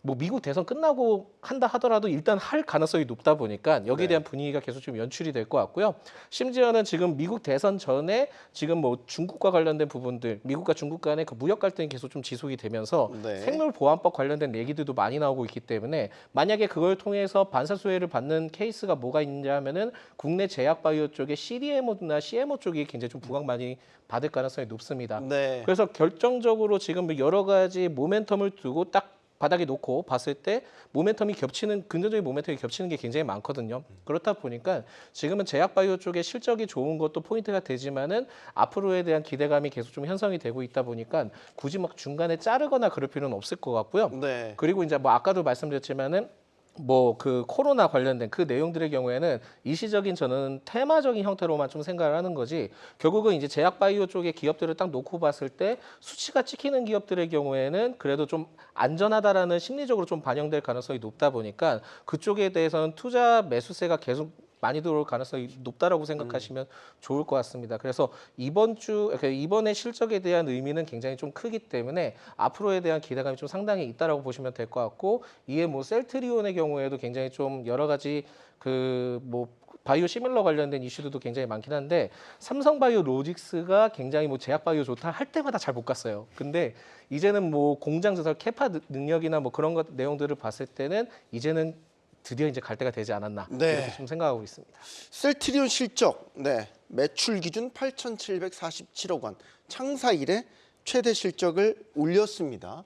뭐 미국 대선 끝나고 한다 하더라도 일단 할 가능성이 높다 보니까 여기에 대한 분위기가 계속 좀 연출이 될 것 같고요. 심지어는 지금 미국 대선 전에 지금 뭐 중국과 관련된 부분들, 미국과 중국 간의 그 무역 갈등이 계속 좀 지속이 되면서 네. 생물보안법 관련된 얘기들도 많이 나오고 있기 때문에 만약에 그걸 통해서 반사수혜를 받는 케이스가 뭐가 있냐 하면은 국내 제약바이오 쪽에 CDMO나 CMO 쪽이 굉장히 좀 부각 많이 받을 가능성이 높습니다. 네. 그래서 결정적으로 지금 여러 가지 모멘텀을 두고 딱 바닥에 놓고 봤을 때 모멘텀이 겹치는 긍정적인 모멘텀이 겹치는 게 굉장히 많거든요. 그렇다 보니까 지금은 제약바이오 쪽에 실적이 좋은 것도 포인트가 되지만은 앞으로에 대한 기대감이 계속 좀 형성이 되고 있다 보니까 굳이 막 중간에 자르거나 그럴 필요는 없을 것 같고요. 네. 그리고 이제 뭐 아까도 말씀드렸지만은 뭐 그 코로나 관련된 그 내용들의 경우에는 일시적인 저는 테마적인 형태로만 좀 생각을 하는 거지 결국은 이제 제약바이오 쪽의 기업들을 딱 놓고 봤을 때 수치가 찍히는 기업들의 경우에는 그래도 좀 안전하다라는 심리적으로 좀 반영될 가능성이 높다 보니까 그쪽에 대해서는 투자 매수세가 계속 많이 들어올 가능성이 높다라고 생각하시면 좋을 것 같습니다. 그래서 이번에 실적에 대한 의미는 굉장히 좀 크기 때문에 앞으로에 대한 기대감이 좀 상당히 있다라고 보시면 될 것 같고 이에 뭐 셀트리온의 경우에도 굉장히 좀 여러 가지 그 뭐 바이오 시밀러 관련된 이슈들도 굉장히 많긴 한데 삼성바이오 로직스가 굉장히 뭐 제약바이오 좋다 할 때마다 잘 못 갔어요. 근데 이제는 뭐 공장 조설 캐파 능력이나 뭐 그런 것 내용들을 봤을 때는 이제는 드디어 이제 갈 때가 되지 않았나 이렇게 좀 생각하고 있습니다. 셀트리온 실적, 매출 기준 8,747억 원, 창사 이래 최대 실적을 올렸습니다.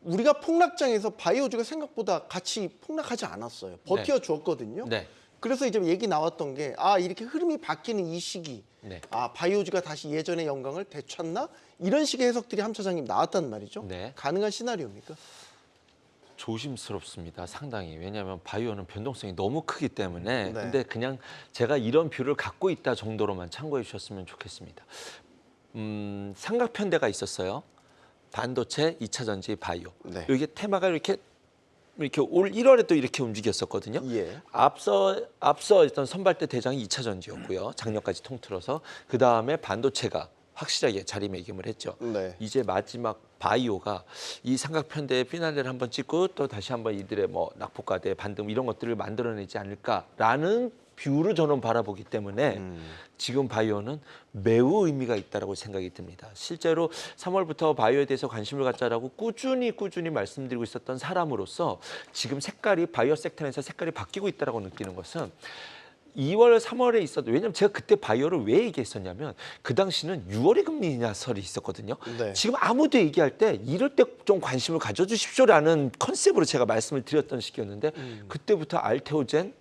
우리가 폭락장에서 바이오주가 생각보다 같이 폭락하지 않았어요. 버텨줬거든요. 네. 그래서 이제 얘기 나왔던 게 이렇게 흐름이 바뀌는 이 시기, 네. 바이오주가 다시 예전의 영광을 되찾나 이런 식의 해석들이 함 차장님 나왔단 말이죠. 네. 가능한 시나리오입니까? 조심스럽습니다. 상당히. 왜냐하면 바이오는 변동성이 너무 크기 때문에. 네. 근데 그냥 제가 이런 뷰를 갖고 있다 정도로만 참고해 주셨으면 좋겠습니다. 삼각편대가 있었어요. 반도체, 2차 전지, 바이오. 네. 이게 테마가 이렇게 올 1월에 또 이렇게 움직였었거든요. 예. 앞서 일단 선발대 대장이 2차 전지였고요. 작년까지 통틀어서 그 다음에 반도체가 확실하게 자리매김을 했죠. 네. 이제 마지막 바이오가 이 삼각편대의 피날레를 한번 찍고 또 다시 한번 이들의 뭐 낙폭과대 반등 이런 것들을 만들어내지 않을까라는 뷰로 저는 바라보기 때문에 지금 바이오는 매우 의미가 있다라고 생각이 듭니다. 실제로 3월부터 바이오에 대해서 관심을 갖자라고 꾸준히 말씀드리고 있었던 사람으로서 지금 색깔이 바이오 섹터 내에서 색깔이 바뀌고 있다라고 느끼는 것은 2월, 3월에 있었던, 왜냐면 제가 그때 바이오를 왜 얘기했었냐면 그 당시는 6월에 금리 인하설이 있었거든요. 네. 지금 아무도 얘기할 때 이럴 때 좀 관심을 가져주십시오라는 컨셉으로 제가 말씀을 드렸던 시기였는데 그때부터 알테오젠,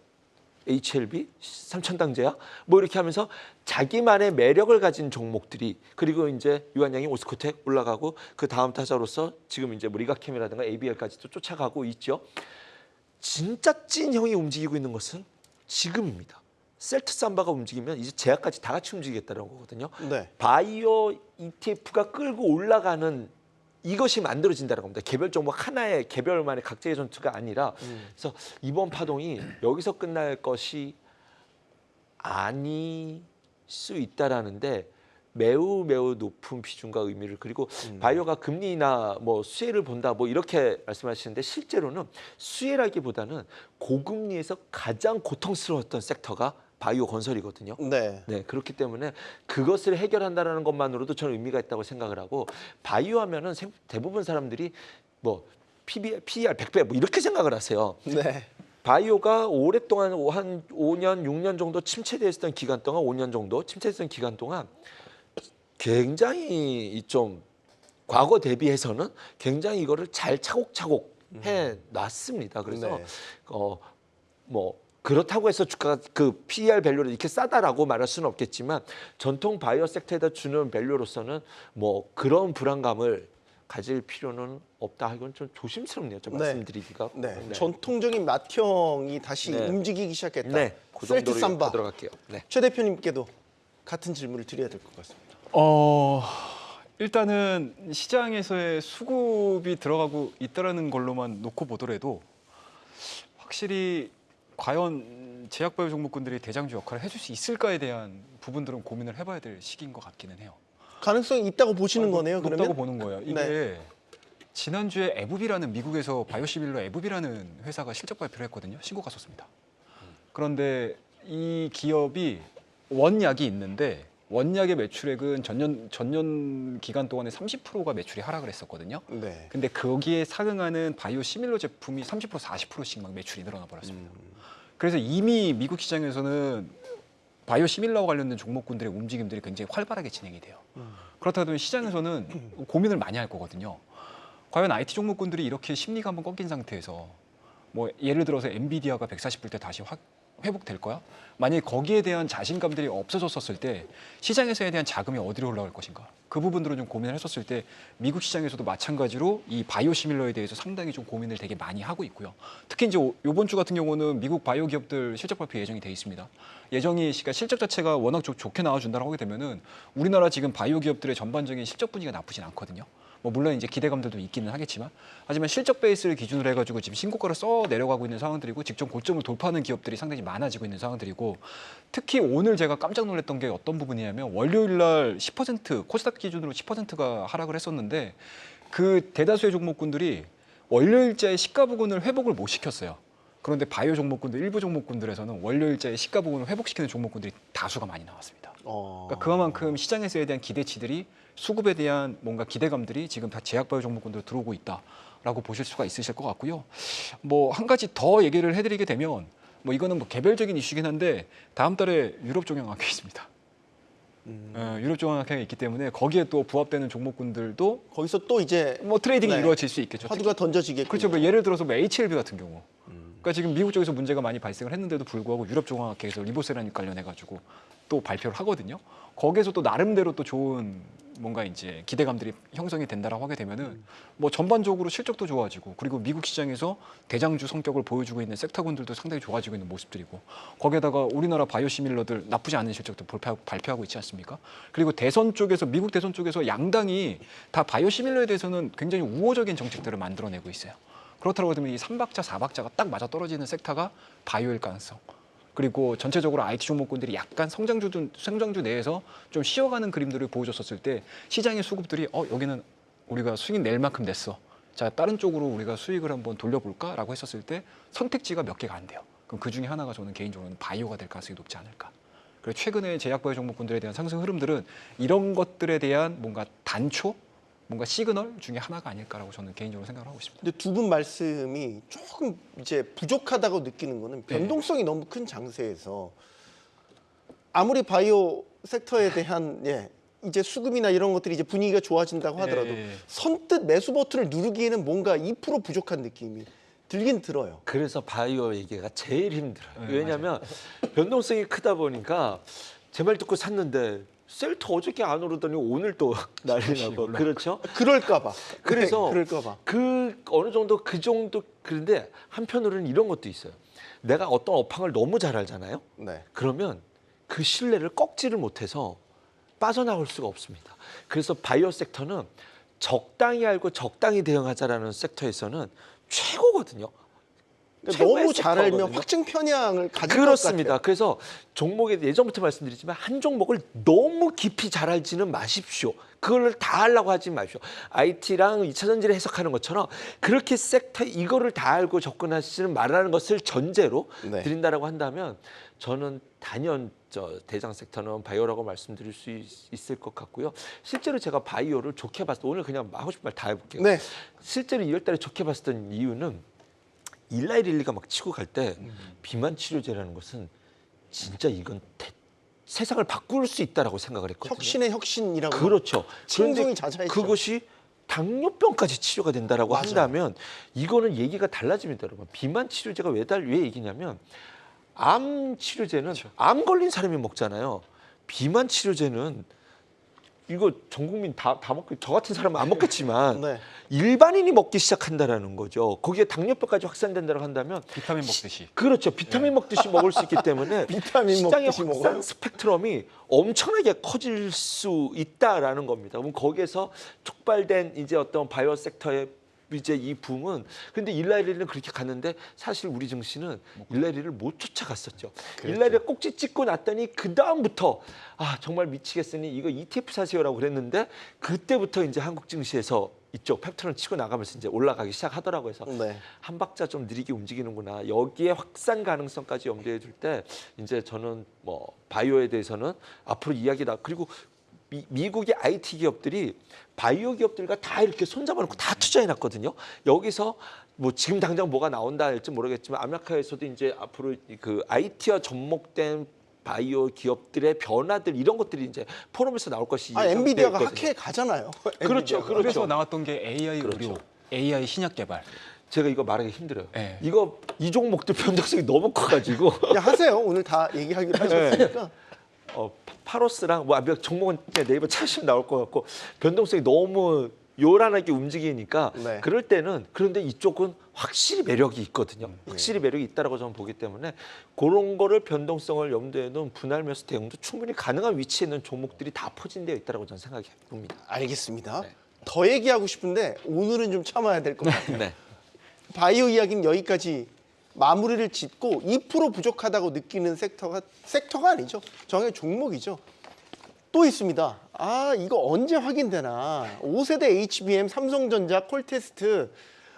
HLB, 삼천당제약 뭐 이렇게 하면서 자기만의 매력을 가진 종목들이 그리고 이제 유한양이 오스코텍 올라가고 그 다음 타자로서 지금 이제 뭐 리가캠이라든가 ABL까지도 쫓아가고 있죠. 진짜 찐형이 움직이고 있는 것은 지금입니다. 셀트 삼바가 움직이면 이제 제약까지 다 같이 움직이겠다는 거거든요. 네. 바이오 ETF가 끌고 올라가는 이것이 만들어진다는 겁니다. 개별 종목 하나의 개별만의 각자의 전투가 아니라 그래서 이번 파동이 여기서 끝날 것이 아닐 수 있다라는데 매우 높은 비중과 의미를 그리고 바이오가 금리나 뭐 수혜를 본다 뭐 이렇게 말씀하시는데 실제로는 수혜라기보다는 고금리에서 가장 고통스러웠던 섹터가 바이오 건설이거든요. 네. 네, 그렇기 때문에 그것을 해결한다는 것만으로도 저는 의미가 있다고 생각을 하고 바이오 하면은 대부분 사람들이 뭐 PER 100배 뭐 이렇게 생각을 하세요. 네. 바이오가 오랫동안 한 5년, 6년 정도 침체되었던 기간 동안 5년 정도 침체됐던 기간 동안 굉장히 좀 과거 대비해서는 굉장히 이거를 잘 차곡차곡 해 놨습니다. 그래서 네. 뭐 그렇다고 해서 주가가 그 PER 밸류를 이렇게 싸다라고 말할 수는 없겠지만 전통 바이오 섹터에다 주는 밸류로서는 뭐 그런 불안감을 가질 필요는 없다. 이건 좀 조심스럽네요. 좀 네. 말씀드리기가. 네. 전통적인 맏형이 다시 네. 움직이기 시작했다. 네, 그 셀트 정도로 삼바. 들어갈게요. 네. 최 대표님께도 같은 질문을 드려야 될 것 같습니다. 일단은 시장에서의 수급이 들어가고 있다라는 걸로만 놓고 보더라도 확실히 과연 제약바이오 종목군들이 대장주 역할을 해줄 수 있을까에 대한 부분들은 고민을 해봐야 될 시기인 것 같기는 해요. 가능성이 있다고 보시는 거네요. 높다고 그러면 보는 거예요. 이게 네. 지난주에 에브비라는 미국에서 바이오시밀러 에브비라는 회사가 실적 발표를 했거든요. 신고가 썼습니다. 그런데 이 기업이 원약이 있는데 원약의 매출액은 전년 기간 동안에 30%가 매출이 하락을 했었거든요. 네. 근데 거기에 상응하는 바이오시밀러 제품이 30% 40%씩 막 매출이 늘어나 버렸습니다. 그래서 이미 미국 시장에서는 바이오시밀러와 관련된 종목군들의 움직임들이 굉장히 활발하게 진행이 돼요. 그렇다 보면 시장에서는 고민을 많이 할 거거든요. 과연 IT 종목군들이 이렇게 심리가 한번 꺾인 상태에서 뭐 예를 들어서 엔비디아가 140불 때 다시 회복될 거야? 만약에 거기에 대한 자신감들이 없어졌었을 때 시장에서에 대한 자금이 어디로 올라갈 것인가? 그 부분들을 좀 고민을 했었을 때 미국 시장에서도 마찬가지로 이 바이오시밀러에 대해서 상당히 좀 고민을 되게 많이 하고 있고요. 특히 이제 이번 주 같은 경우는 미국 바이오 기업들 실적 발표 예정이 돼 있습니다. 그러니까 실적 자체가 워낙 좋게 나와준다고 하게 되면은 우리나라 지금 바이오 기업들의 전반적인 실적 분위기가 나쁘진 않거든요. 뭐 물론 이제 기대감들도 있기는 하겠지만 하지만 실적 베이스를 기준으로 해가지고 지금 신고가를 써 내려가고 있는 상황들이고 직전 고점을 돌파하는 기업들이 상당히 많아지고 있는 상황들이고 특히 오늘 제가 깜짝 놀랐던 게 어떤 부분이냐면 월요일 날 10% 코스닥 기준으로 10%가 하락을 했었는데 그 대다수의 종목군들이 월요일자의 시가 부근을 회복을 못 시켰어요. 그런데 바이오 종목군들 일부 종목군들에서는 월요일자의 시가 부근을 회복시키는 종목군들이 다수가 많이 나왔습니다. 그러니까 그만큼 시장에서에 대한 기대치들이 수급에 대한 뭔가 기대감들이 지금 다 제약바이오 종목군들로 들어오고 있다라고 보실 수가 있으실 것 같고요. 뭐 한 가지 더 얘기를 해드리게 되면 뭐 이거는 뭐 개별적인 이슈긴 한데 다음 달에 유럽 종양학회 있습니다. 유럽 종양학회가 있기 때문에 거기에 또 부합되는 종목군들도 거기서 또 이제 뭐 트레이딩이 네. 이루어질 수 있겠죠. 화두가 던져지겠군요. 그렇죠. 뭐 예를 들어서 뭐 HLB 같은 경우. 그러니까 지금 미국 쪽에서 문제가 많이 발생을 했는데도 불구하고 유럽 종합학회에서 리보세라닉 관련해 가지고 또 발표를 하거든요. 거기에서 또 나름대로 또 좋은 뭔가 이제 기대감들이 형성이 된다라고 하게 되면은 뭐 전반적으로 실적도 좋아지고 그리고 미국 시장에서 대장주 성격을 보여주고 있는 섹터군들도 상당히 좋아지고 있는 모습들이고 거기에다가 우리나라 바이오시밀러들 나쁘지 않은 실적도 발표하고 있지 않습니까? 그리고 대선 쪽에서 미국 대선 쪽에서 양당이 다 바이오시밀러에 대해서는 굉장히 우호적인 정책들을 만들어내고 있어요. 그렇다고 하면 이 3박자, 4박자가 딱 맞아 떨어지는 섹터가 바이오일 가능성. 그리고 전체적으로 IT 종목군들이 약간 성장주 내에서 좀 쉬어가는 그림들을 보여줬었을 때 시장의 수급들이 여기는 우리가 수익 낼 만큼 냈어. 자, 다른 쪽으로 우리가 수익을 한번 돌려볼까라고 했었을 때 선택지가 몇 개가 안 돼요. 그럼 그 중에 하나가 저는 개인적으로는 바이오가 될 가능성이 높지 않을까. 그리고 최근에 제약바이오 종목군들에 대한 상승 흐름들은 이런 것들에 대한 뭔가 단초, 뭔가 시그널 중에 하나가 아닐까라고 저는 개인적으로 생각을 하고 있습니다. 근데 두 분 말씀이 조금 이제 부족하다고 느끼는 거는 변동성이 너무 큰 장세에서 아무리 바이오 섹터에 대한 이제 수급이나 이런 것들이 이제 분위기가 좋아진다고 하더라도 선뜻 매수 버튼을 누르기에는 뭔가 2% 부족한 느낌이 들긴 들어요. 그래서 바이오 얘기가 제일 힘들어요. 네, 왜냐하면 변동성이 크다 보니까 제 말 듣고 샀는데 셀트 어저께 안 오르더니 오늘 또 난리 나고 그렇죠? 그럴까봐. 그래서 그럴까봐. 그 어느 정도 그 정도 그런데 한편으로는 이런 것도 있어요. 내가 어떤 업황을 너무 잘 알잖아요. 네. 그러면 그 신뢰를 꺾지를 못해서 빠져나올 수가 없습니다. 그래서 바이오 섹터는 적당히 알고 적당히 대응하자라는 섹터에서는 최고거든요. 그러니까 너무 최고의 잘 알면 섹터거든요. 확증 편향을 가질 것 그렇습니다. 같아요. 그래서 종목에 예전부터 말씀드리지만 한 종목을 너무 깊이 잘 알지는 마십시오. 그걸 다 하려고 하지 마십시오. IT랑 2차 전지를 해석하는 것처럼 그렇게 섹터 이거를 다 알고 접근하시는 말하는 것을 전제로 네. 드린다라고 한다면 저는 단연 대장 섹터는 바이오라고 말씀드릴 수 있을 것 같고요. 실제로 제가 바이오를 좋게 봤을 때 오늘 그냥 하고 싶은 말 다 해볼게요. 네. 실제로 2월달에 좋게 봤던 이유는 일라이릴리가 막 치고 갈 때 비만 치료제라는 것은 진짜 이건 세상을 바꿀 수 있다라고 생각을 했거든요. 혁신의 혁신이라고. 그렇죠. 칭송이 그런데 자자했죠. 그것이 당뇨병까지 치료가 된다라고 맞아요. 한다면 이거는 얘기가 달라집니다, 여러분. 비만 치료제가 왜 얘기냐면 암 치료제는 암 걸린 사람이 먹잖아요. 비만 치료제는 이거 전 국민 다 먹고 저 같은 사람은 안 먹겠지만 네. 일반인이 먹기 시작한다라는 거죠. 거기에 당뇨병까지 확산된다고 한다면 비타민 먹듯이. 그렇죠. 비타민 먹듯이 먹을 수 있기 때문에 비타민 시장의 먹듯이 확산 먹어요? 스펙트럼이 엄청나게 커질 수 있다라는 겁니다. 그럼 거기에서 촉발된 이제 어떤 바이오 섹터의 이제 이 붐은 근데 일라이리는 그렇게 갔는데 사실 우리 증시는 일라이리를 못 쫓아갔었죠. 일라이리 꼭지 찍고 났더니 그 다음부터 정말 미치겠으니 이거 ETF 사세요라고 그랬는데 그때부터 이제 한국 증시에서 이쪽 펩트론 치고 나가면서 이제 올라가기 시작하더라고요. 그래서 네. 한 박자 좀 느리게 움직이는구나. 여기에 확산 가능성까지 염두에 둘 때 이제 저는 뭐 바이오에 대해서는 앞으로 이야기다. 그리고 미국의 IT 기업들이 바이오 기업들과 다 이렇게 손잡아놓고 다 투자해놨거든요. 여기서 뭐 지금 당장 뭐가 나온다 할지 모르겠지만 아메리카에서도 이제 앞으로 그 IT와 접목된 바이오 기업들의 변화들 이런 것들이 이제 포럼에서 나올 것이 엔비디아가 예상되어 학회에 가잖아요. 그렇죠, 엔비디아가. 그렇죠. 그래서 나왔던 게 AI 그렇죠. 의료, AI 신약 개발. 제가 이거 말하기 힘들어요. 네. 이 종목들 변동성이 너무 커가지고 야, 하세요. 오늘 다 얘기하기로 하셨으니까. 파로스랑 종목은 네이버 찾으시면 나올 것 같고 변동성이 너무 요란하게 움직이니까 네. 그럴 때는 그런데 이쪽은 확실히 매력이 있거든요. 확실히 매력이 있다라고 저는 보기 때문에 그런 거를 변동성을 염두에 둔 분할 매수 대응도 충분히 가능한 위치에 있는 종목들이 다 포진되어 있다라고 저는 생각해 봅니다. 알겠습니다. 네. 더 얘기하고 싶은데 오늘은 좀 참아야 될 것 같아요. 네. 바이오 이야기는 여기까지 마무리를 짓고 2% 부족하다고 느끼는 섹터가 아니죠. 정의 종목이죠. 또 있습니다. 이거 언제 확인되나. 5세대 HBM, 삼성전자, 콜테스트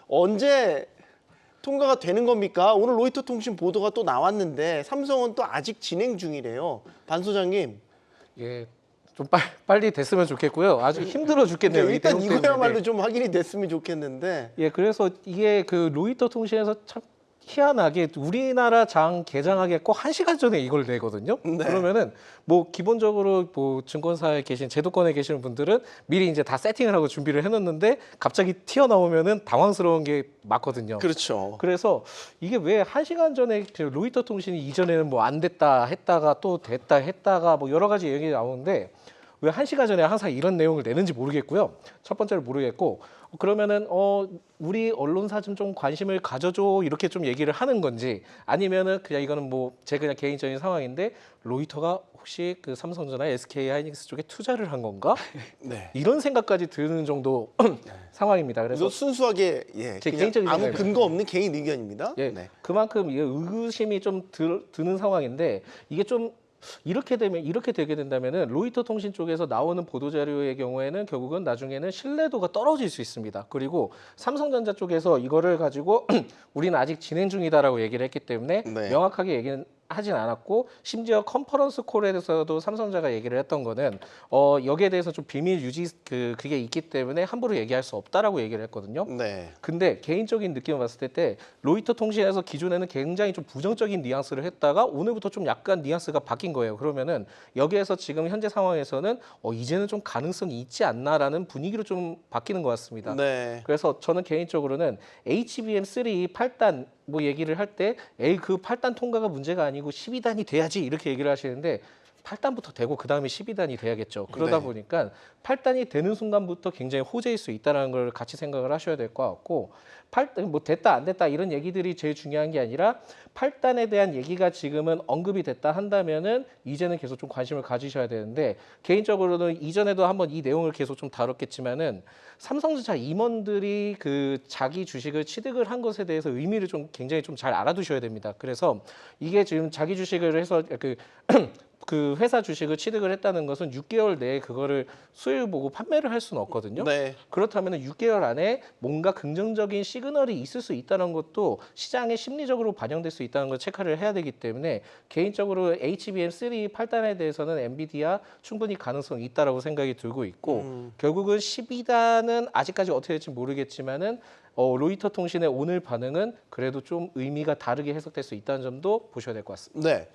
언제 통과가 되는 겁니까? 오늘 로이터 통신 보도가 또 나왔는데 삼성은 또 아직 진행 중이래요. 반 소장님. 예, 좀 빨리 됐으면 좋겠고요. 아주 힘들어 죽겠네요. 이 일단 내용 때문에. 이거야말로 좀 확인이 됐으면 좋겠는데. 예, 그래서 이게 그 로이터 통신에서 참 희한하게 우리나라 장 개장하기 꼭 1시간 전에 이걸 내거든요. 네. 그러면은 뭐 기본적으로 뭐 증권사에 계신 제도권에 계시는 분들은 미리 이제 다 세팅을 하고 준비를 해놓는데 갑자기 튀어나오면은 당황스러운 게 맞거든요. 그렇죠. 그래서 이게 왜 1시간 전에 로이터 통신이 이전에는 뭐 안 됐다 했다가 또 됐다 했다가 뭐 여러 가지 얘기 나오는데 왜 1시간 전에 항상 이런 내용을 내는지 모르겠고요. 첫 번째로 모르겠고 그러면은 우리 언론사 좀 관심을 가져줘 이렇게 좀 얘기를 하는 건지 아니면은 그냥 이거는 뭐 제 그냥 개인적인 상황인데 로이터가 혹시 그 삼성전자 SK 하이닉스 쪽에 투자를 한 건가? 네. 이런 생각까지 드는 정도 상황입니다. 그래서 그래서 순수하게 제 그냥 개인적인 아무 생각입니다. 근거 없는 개인 의견입니다. 예, 네. 그만큼 이게 의구심이 좀 드는 상황인데 이게 좀 이렇게 되게 된다면은 로이터 통신 쪽에서 나오는 보도 자료의 경우에는 결국은 나중에는 신뢰도가 떨어질 수 있습니다. 그리고 삼성전자 쪽에서 이거를 가지고 우리는 아직 진행 중이다라고 얘기를 했기 때문에 네. 명확하게 얘기는 하진 않았고 심지어 컨퍼런스 콜에서도 삼성전자가 얘기를 했던 거는 여기에 대해서 좀 비밀 유지 그게 있기 때문에 함부로 얘기할 수 없다라고 얘기를 했거든요. 네. 근데 개인적인 느낌을 봤을 때 로이터 통신에서 기존에는 굉장히 좀 부정적인 뉘앙스를 했다가 오늘부터 좀 약간 뉘앙스가 바뀐 거예요. 그러면은 여기에서 지금 현재 상황에서는 이제는 좀 가능성이 있지 않나라는 분위기로 좀 바뀌는 것 같습니다. 네. 그래서 저는 개인적으로는 HBM3 8단 뭐 얘기를 할 때 그 8단 통과가 문제가 아니고 12단이 돼야지 이렇게 얘기를 하시는데 8단부터 되고 그다음에 12단이 돼야겠죠. 그러다 네. 보니까 8단이 되는 순간부터 굉장히 호재일 수 있다는 걸 같이 생각을 하셔야 될 것 같고 8단 뭐 됐다 안 됐다 이런 얘기들이 제일 중요한 게 아니라 8단에 대한 얘기가 지금은 언급이 됐다 한다면은 이제는 계속 좀 관심을 가지셔야 되는데 개인적으로는 이전에도 한번 이 내용을 계속 좀 다뤘겠지만은 삼성전자 임원들이 그 자기 주식을 취득을 한 것에 대해서 의미를 좀 굉장히 좀 잘 알아두셔야 됩니다. 그래서 이게 지금 자기 주식을 해서 그 회사 주식을 취득을 했다는 것은 6개월 내에 그거를 수익을 보고 판매를 할 수는 없거든요. 네. 그렇다면 6개월 안에 뭔가 긍정적인 시그널이 있을 수 있다는 것도 시장에 심리적으로 반영될 수 있다는 걸 체크를 해야 되기 때문에 개인적으로 HBM3 8단에 대해서는 엔비디아 충분히 가능성이 있다라고 생각이 들고 있고 결국은 12단은 아직까지 어떻게 될지 모르겠지만은 로이터 통신의 오늘 반응은 그래도 좀 의미가 다르게 해석될 수 있다는 점도 보셔야 될 것 같습니다. 네.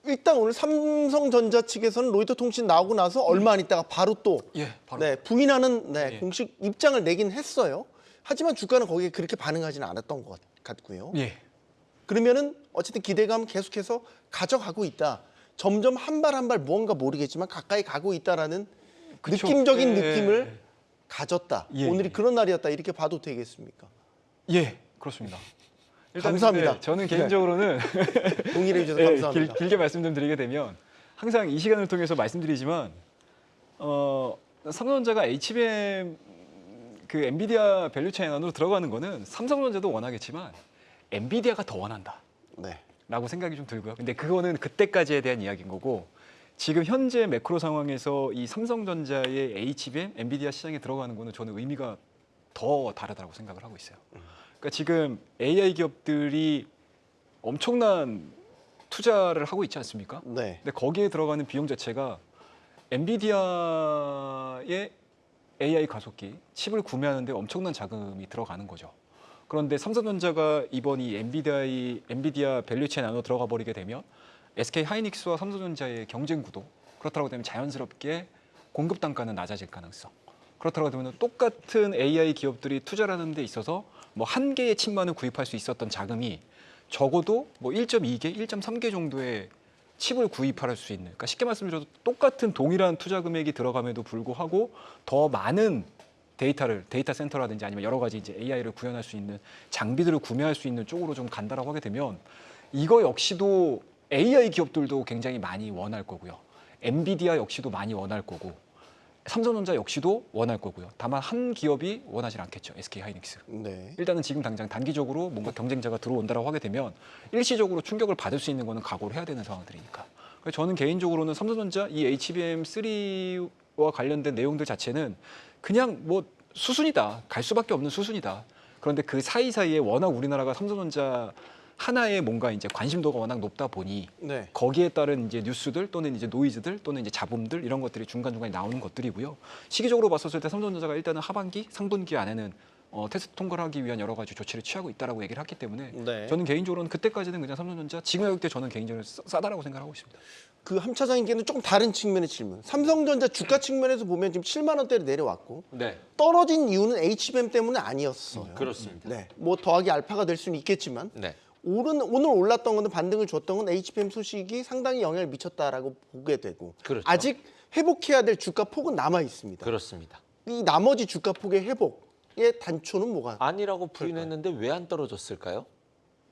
일단 오늘 삼성전자 측에서는 로이터 통신 나오고 나서 얼마 안 있다가 바로 또 바로. 네, 부인하는 예. 공식 입장을 내긴 했어요. 하지만 주가는 거기에 그렇게 반응하지는 않았던 것 같고요. 예. 그러면은 어쨌든 기대감 계속해서 가져가고 있다. 점점 한 발 한 발 무언가 모르겠지만 가까이 가고 있다라는 그쵸. 느낌적인 예, 느낌을 예. 가졌다. 예, 오늘이 예. 그런 날이었다. 이렇게 봐도 되겠습니까? 예, 그렇습니다. 일단 감사합니다. 네, 저는 개인적으로는 동의해 주셔서 예, 감사합니다. 길게 말씀 좀 드리게 되면 항상 이 시간을 통해서 말씀드리지만 삼성전자가 HBM 그 엔비디아 밸류체인 안으로 들어가는 거는 삼성전자도 원하겠지만 엔비디아가 더 원한다. 네. 라고 생각이 좀 들고요. 근데 그거는 그때까지에 대한 이야기인 거고 지금 현재 매크로 상황에서 이 삼성전자의 HBM, 엔비디아 시장에 들어가는 거는 저는 의미가 더 다르다고 생각을 하고 있어요. 그러니까 지금 AI 기업들이 엄청난 투자를 하고 있지 않습니까? 네. 근데 거기에 들어가는 비용 자체가 엔비디아의 AI 가속기 칩을 구매하는데 엄청난 자금이 들어가는 거죠. 그런데 삼성전자가 이번 이 엔비디아 밸류체인 안으로 들어가 버리게 되면 SK 하이닉스와 삼성전자의 경쟁 구도 그렇다고 되면 자연스럽게 공급 단가는 낮아질 가능성. 그렇다고 되면 똑같은 AI 기업들이 투자를 하는 데 있어서 뭐 한 개의 칩만을 구입할 수 있었던 자금이 적어도 뭐 1.2개, 1.3개 정도의 칩을 구입할 수 있는. 그러니까 쉽게 말씀드려도 똑같은 동일한 투자 금액이 들어감에도 불구하고 더 많은 데이터 센터라든지 아니면 여러 가지 이제 AI를 구현할 수 있는 장비들을 구매할 수 있는 쪽으로 좀 간다라고 하게 되면 이거 역시도 AI 기업들도 굉장히 많이 원할 거고요. 엔비디아 역시도 많이 원할 거고 삼성전자 역시도 원할 거고요. 다만 한 기업이 원하지 않겠죠. SK 하이닉스. 네. 일단은 지금 당장 단기적으로 뭔가 경쟁자가 들어온다라고 하게 되면 일시적으로 충격을 받을 수 있는 거는 각오를 해야 되는 상황들이니까. 그래서 저는 개인적으로는 삼성전자 이 HBM3와 관련된 내용들 자체는 그냥 뭐 수순이다. 갈 수밖에 없는 수순이다. 그런데 그 사이사이에 워낙 우리나라가 삼성전자 하나의 뭔가 이제 관심도가 워낙 높다 보니 네. 거기에 따른 이제 뉴스들 또는 이제 노이즈들 또는 이제 잡음들 이런 것들이 중간중간에 나오는 것들이고요. 시기적으로 봤었을 때 삼성전자가 일단은 하반기, 상분기 안에는 테스트 통과를 하기 위한 여러 가지 조치를 취하고 있다라고 얘기를 했기 때문에 네. 저는 개인적으로는 그때까지는 그냥 삼성전자 지금 가격대 저는 개인적으로 싸다라고 생각하고 있습니다. 그 함 차장님께는 조금 다른 측면의 질문. 삼성전자 주가 측면에서 보면 지금 7만 원대로 내려왔고 네, 떨어진 이유는 HBM 때문에 아니었어요. 그렇습니다. 네. 뭐 더하기 알파가 될 수는 있겠지만 네. 오늘 올랐던 거는 반등을 줬던 건 HBM 소식이 상당히 영향을 미쳤다라고 보게 되고 그렇죠. 아직 회복해야 될 주가 폭은 남아 있습니다. 그렇습니다. 이 나머지 주가 폭의 회복의 단초는 뭐가? 아니라고 부인했는데 왜 안 떨어졌을까요?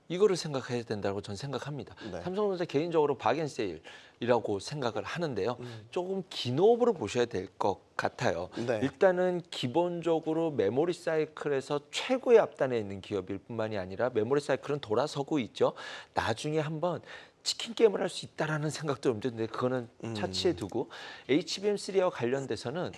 이거를 생각해야 된다고 저는 생각합니다. 네. 삼성전자 개인적으로 박앤세일이라고 생각을 하는데요. 조금 긴 호흡으로 보셔야 될 것 같아요. 네. 일단은 기본적으로 메모리 사이클에서 최고의 앞단에 있는 기업일 뿐만이 아니라 메모리 사이클은 돌아서고 있죠. 나중에 한번 치킨 게임을 할 수 있다라는 생각도 없는데 그거는 차치해 두고 HBM3와 관련돼서는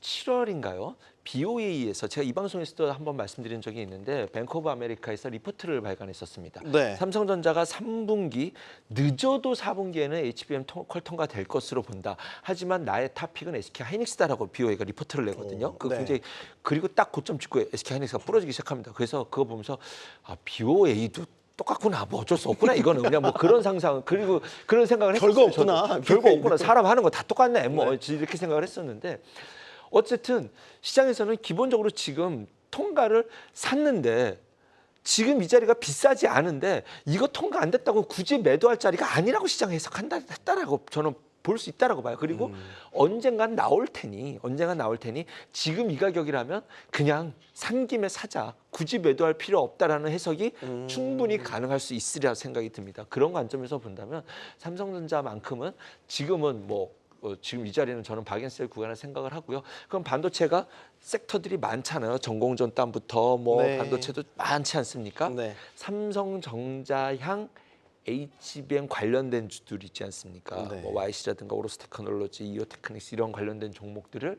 7월인가요? BOA에서 제가 이 방송에서도 한번 말씀드린 적이 있는데 뱅크 오브 아메리카에서 리포트를 발간했었습니다. 네. 삼성전자가 3분기 늦어도 4분기에는 HBM 퀄 통과될 것으로 본다. 하지만 나의 탑픽은 SK 하이닉스다라고 BOA가 리포트를 내거든요. 그 네. 굉장히 그리고 딱 고점 찍고 SK 하이닉스가 부러지기 시작합니다. 그래서 그거 보면서 BOA도 똑같구나, 뭐 어쩔 수 없구나, 이거는 그냥 뭐 그런 상상 그리고 그런 생각을 했었어요. 별거 없구나. 저도. 별거 없구나, 사람 하는 거 다 똑같네, 뭐 이렇게 생각을 했었는데 어쨌든 시장에서는 기본적으로 지금 통과를 샀는데 지금 이 자리가 비싸지 않은데 이거 통과 안 됐다고 굳이 매도할 자리가 아니라고 시장에 해석한다라고 저는 볼 수 있다라고 봐요. 그리고 언젠간 나올 테니 지금 이 가격이라면 그냥 산 김에 사자. 굳이 매도할 필요 없다라는 해석이 충분히 가능할 수 있으리라 생각이 듭니다. 그런 관점에서 본다면 삼성전자만큼은 지금은 지금 이 자리는 저는 박앤셀 구간을 생각을 하고요. 그럼 반도체가 섹터들이 많잖아요. 전공전담부터 네. 반도체도 많지 않습니까? 네. 삼성전자향 HBM 관련된 주들 있지 않습니까? 네. YC라든가 오로스테크놀로지, 이오테크닉스 이런 관련된 종목들을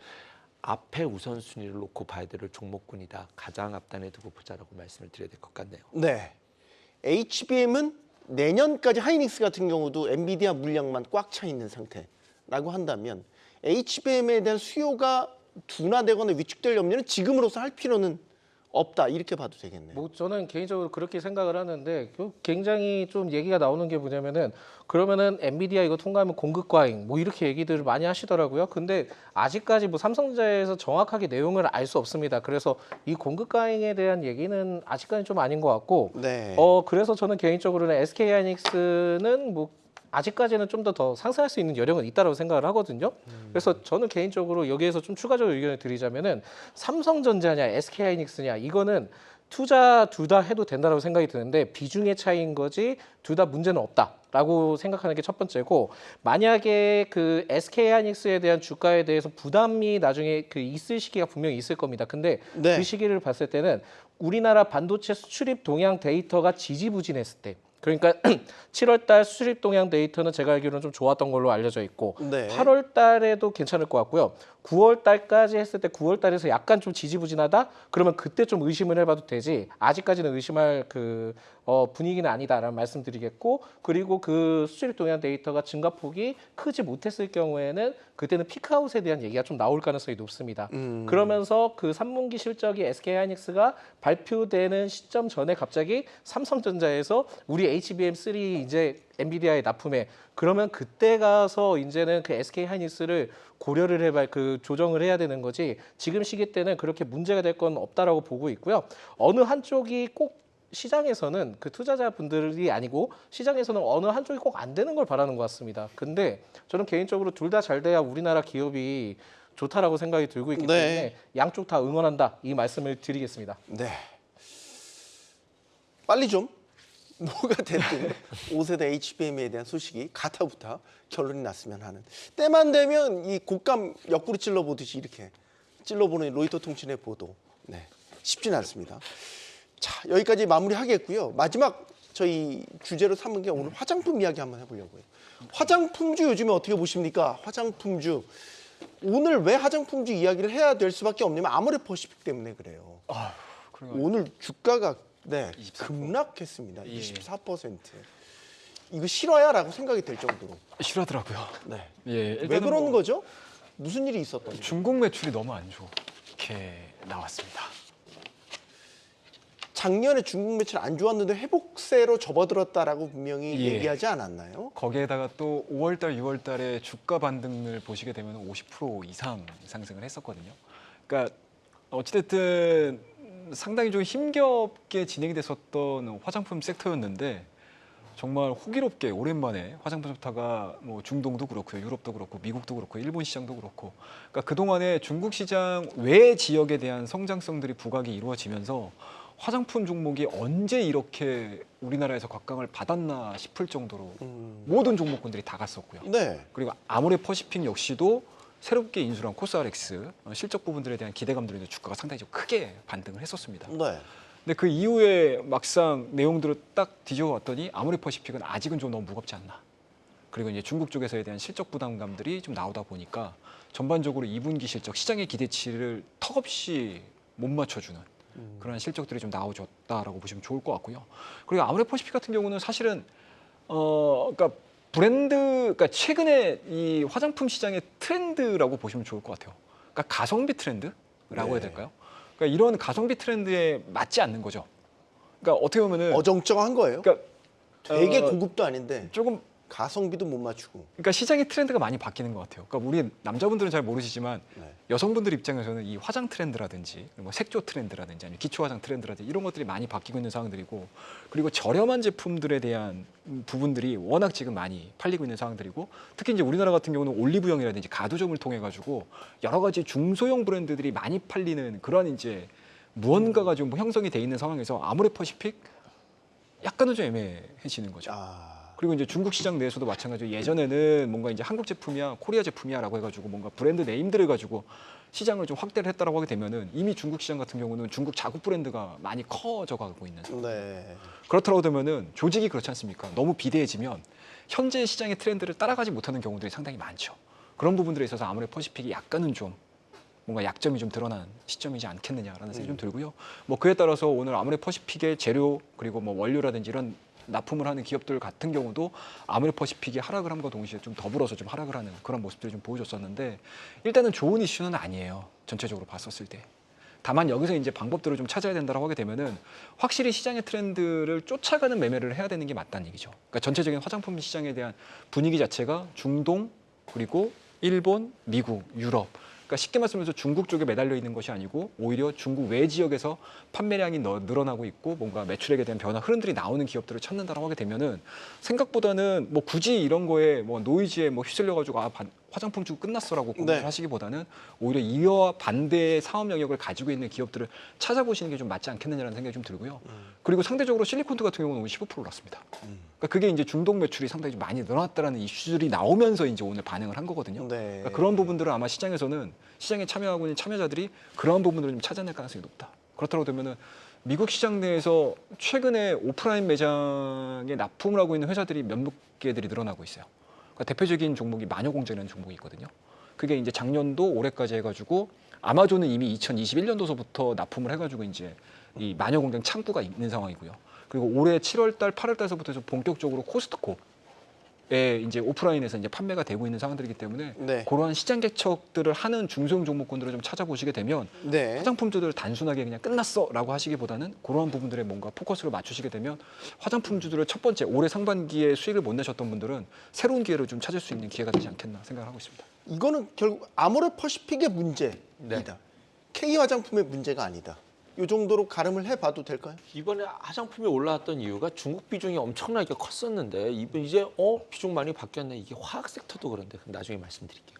앞에 우선순위를 놓고 봐야 될 종목군이다. 가장 앞단에 두고 보자라고 말씀을 드려야 될 것 같네요. 네. HBM은 내년까지 하이닉스 같은 경우도 엔비디아 물량만 꽉 차 있는 상태라고 한다면 HBM에 대한 수요가 둔화되거나 위축될 염려는 지금으로서 할 필요는 없다 이렇게 봐도 되겠네요. 뭐 저는 개인적으로 그렇게 생각을 하는데 굉장히 좀 얘기가 나오는 게 뭐냐면은 그러면은 엔비디아 이거 통과하면 공급 과잉 뭐 이렇게 얘기들을 많이 하시더라고요. 근데 아직까지 뭐 삼성전자에서 정확하게 내용을 알 수 없습니다. 그래서 이 공급 과잉에 대한 얘기는 아직까지 좀 아닌 것 같고 네. 그래서 저는 개인적으로는 SK 하이닉스는 뭐 아직까지는 좀 더 상승할 수 있는 여력은 있다고 생각을 하거든요. 그래서 저는 개인적으로 여기에서 좀 추가적으로 의견을 드리자면은 삼성전자냐 SK 하이닉스냐 이거는 투자 둘 다 해도 된다고 생각이 드는데 비중의 차이인 거지 둘 다 문제는 없다라고 생각하는 게 첫 번째고 만약에 그 SK 하이닉스에 대한 주가에 대해서 부담이 나중에 그 있을 시기가 분명히 있을 겁니다. 근데 네. 그 시기를 봤을 때는 우리나라 반도체 수출입 동향 데이터가 지지부진했을 때 그러니까 7월 달 수출입 동향 데이터는 제가 알기로는 좀 좋았던 걸로 알려져 있고 네. 8월 달에도 괜찮을 것 같고요. 9월 달까지 했을 때 9월 달에서 약간 좀 지지부진하다? 그러면 그때 좀 의심을 해봐도 되지. 아직까지는 의심할 그 분위기는 아니다라는 말씀드리겠고 그리고 그 수출입 동향 데이터가 증가폭이 크지 못했을 경우에는 그때는 피크아웃에 대한 얘기가 좀 나올 가능성이 높습니다. 그러면서 그 3분기 실적이 SK 하이닉스가 발표되는 시점 전에 갑자기 삼성전자에서 우리 HBM3 이제 엔비디아에 납품해 그러면 그때 가서 이제는 그 SK 하이닉스를 고려를 해봐 그 조정을 해야 되는 거지 지금 시기 때는 그렇게 문제가 될 건 없다라고 보고 있고요. 어느 한쪽이 꼭 시장에서는 그 투자자분들이 아니고 시장에서는 어느 한쪽이 꼭 안 되는 걸 바라는 것 같습니다. 근데 저는 개인적으로 둘 다 잘 돼야 우리나라 기업이 좋다라고 생각이 들고 있기 네. 때문에 양쪽 다 응원한다 이 말씀을 드리겠습니다. 네. 빨리 좀 뭐가 됐든 5세대 HBM에 대한 소식이 가타부타 결론이 났으면 하는 때만 되면 이 곶감 옆구리 찔러보듯이 이렇게 찔러보는 로이터 통신의 보도 네, 쉽지는 않습니다. 자 여기까지 마무리하겠고요. 마지막 저희 주제로 삼은 게 오늘 화장품 이야기 한번 해보려고요. 화장품주 요즘에 어떻게 보십니까? 화장품주 오늘 왜 화장품주 이야기를 해야 될 수밖에 없냐면 아모레퍼시픽 때문에 그래요. 오늘 주가가 네, 24%. 급락했습니다. 예. 24%. 이거 실화야라고 생각이 될 정도로. 싫어하더라고요. 네. 예, 왜 일단은 그런 뭐 거죠? 무슨 일이 있었던 거죠? 중국 매출이 너무 안 좋게 나왔습니다. 작년에 중국 매출 안 좋았는데 회복세로 접어들었다라고 분명히 예. 얘기하지 않았나요? 거기에다가 또 5월달, 6월달에 주가 반등을 보시게 되면 50% 이상 상승을 했었거든요. 그러니까 어찌됐든 상당히 좀 힘겹게 진행이 됐었던 화장품 섹터였는데 정말 호기롭게 오랜만에 화장품 스타가 뭐 중동도 그렇고요, 유럽도 그렇고, 미국도 그렇고, 일본 시장도 그렇고, 그러니까 그 동안에 중국 시장 외 지역에 대한 성장성들이 부각이 이루어지면서 화장품 종목이 언제 이렇게 우리나라에서 곽강을 받았나 싶을 정도로 모든 종목군들이 다 갔었고요. 네. 그리고 아모레 퍼시픽 역시도 새롭게 인수한 코스알엑스 실적 부분들에 대한 기대감들로 인해 주가가 상당히 좀 크게 반등을 했었습니다. 네. 근데 그 이후에 막상 내용들을 딱 뒤져봤더니 아모레 퍼시픽은 아직은 좀 너무 무겁지 않나. 그리고 이제 중국 쪽에서에 대한 실적 부담감들이 좀 나오다 보니까 전반적으로 2분기 실적 시장의 기대치를 턱없이 못 맞춰주는 그런 실적들이 좀 나오졌다라고 보시면 좋을 것 같고요. 그리고 아모레 퍼시픽 같은 경우는 사실은 그러니까 그러니까 최근에 이 화장품 시장의 트렌드라고 보시면 좋을 것 같아요. 그러니까 가성비 트렌드라고 네. 해야 될까요? 그러니까 이런 가성비 트렌드에 맞지 않는 거죠. 그러니까 어떻게 보면은 어정쩡한 거예요. 그러니까 되게 고급도 아닌데 조금 가성비도 못 맞추고. 그러니까 시장의 트렌드가 많이 바뀌는 것 같아요. 그러니까 우리 남자분들은 잘 모르시지만 네. 여성분들 입장에서는 이 화장 트렌드라든지 뭐 색조 트렌드라든지 아니면 기초 화장 트렌드라든지 이런 것들이 많이 바뀌고 있는 상황들이고, 그리고 저렴한 제품들에 대한 부분들이 워낙 지금 많이 팔리고 있는 상황들이고, 특히 이제 우리나라 같은 경우는 올리브영이라든지 가두점을 통해 가지고 여러 가지 중소형 브랜드들이 많이 팔리는 그런 이제 무언가가 좀 형성이 돼 있는 상황에서 아모레 퍼시픽 약간은 좀 애매해지는 거죠. 그리고 이제 중국 시장 내에서도 마찬가지로 예전에는 뭔가 이제 한국 제품이야, 코리아 제품이야라고 해가지고 뭔가 브랜드 네임들을 가지고 시장을 좀 확대를 했다라고 하게 되면은 이미 중국 시장 같은 경우는 중국 자국 브랜드가 많이 커져 가고 있는 상황. 네. 그렇다고 되면은 조직이 그렇지 않습니까? 너무 비대해지면 현재 시장의 트렌드를 따라가지 못하는 경우들이 상당히 많죠. 그런 부분들에 있어서 아무래도 퍼시픽이 약간은 좀 뭔가 약점이 좀 드러난 시점이지 않겠느냐라는 생각이 좀 들고요. 뭐 그에 따라서 오늘 아무래도 퍼시픽의 재료 그리고 뭐 원료라든지 이런 납품을 하는 기업들 같은 경우도 아무래도 퍼시픽이 하락을 함과 동시에 좀 더불어서 좀 하락을 하는 그런 모습들이 좀 보여줬었는데, 일단은 좋은 이슈는 아니에요. 전체적으로 봤었을 때. 다만 여기서 이제 방법들을 좀 찾아야 된다고 하게 되면은 확실히 시장의 트렌드를 쫓아가는 매매를 해야 되는 게 맞다는 얘기죠. 그러니까 전체적인 화장품 시장에 대한 분위기 자체가 중동 그리고 일본, 미국, 유럽, 그러니까 쉽게 말씀해서 중국 쪽에 매달려 있는 것이 아니고 오히려 중국 외 지역에서 판매량이 늘어나고 있고 뭔가 매출액에 대한 변화 흐름들이 나오는 기업들을 찾는다라고 하게 되면은 생각보다는 뭐 굳이 이런 거에 뭐 노이즈에 뭐 휩쓸려 가지고 화장품 주 끝났어라고 고민을 네. 하시기보다는 오히려 이와 반대의 사업 영역을 가지고 있는 기업들을 찾아보시는 게 좀 맞지 않겠느냐라는 생각이 좀 들고요. 그리고 상대적으로 실리콘트 같은 경우는 오늘 15% 올랐습니다. 그러니까 그게 이제 중동 매출이 상당히 좀 많이 늘어났다라는 이슈들이 나오면서 이제 오늘 반응을 한 거거든요. 네. 그러니까 그런 부분들을 아마 시장에서는 시장에 참여하고 있는 참여자들이 그런 부분들을 좀 찾아낼 가능성이 높다. 그렇다고 되면은 미국 시장 내에서 최근에 오프라인 매장에 납품을 하고 있는 회사들이 몇몇 개들이 늘어나고 있어요. 그러니까 대표적인 종목이 마녀공장이라는 종목이 있거든요. 그게 이제 작년도 올해까지 해가지고 아마존은 이미 2021년도서부터 납품을 해가지고 이제 이 마녀공장 창구가 있는 상황이고요. 그리고 올해 7월달, 8월달서부터 해서 본격적으로 코스트코에 이제 오프라인에서 이제 판매가 되고 있는 상황들이기 때문에 네. 그러한 시장 개척들을 하는 중소형 종목군들을 좀 찾아보시게 되면 네. 화장품주들 단순하게 그냥 끝났어라고 하시기보다는 그러한 부분들에 뭔가 포커스를 맞추시게 되면 화장품주들을 첫 번째 올해 상반기에 수익을 못 내셨던 분들은 새로운 기회를 좀 찾을 수 있는 기회가 되지 않겠나 생각을 하고 있습니다. 이거는 결국 아모레 퍼시픽의 문제이다. 네. K 화장품의 문제가 아니다. 이 정도로 가름을 해봐도 될까요? 이번에 화장품이 올라왔던 이유가 중국 비중이 엄청나게 컸었는데 이제 비중 많이 바뀌었네. 이게 화학 섹터도 그런데 그럼 나중에 말씀드릴게요.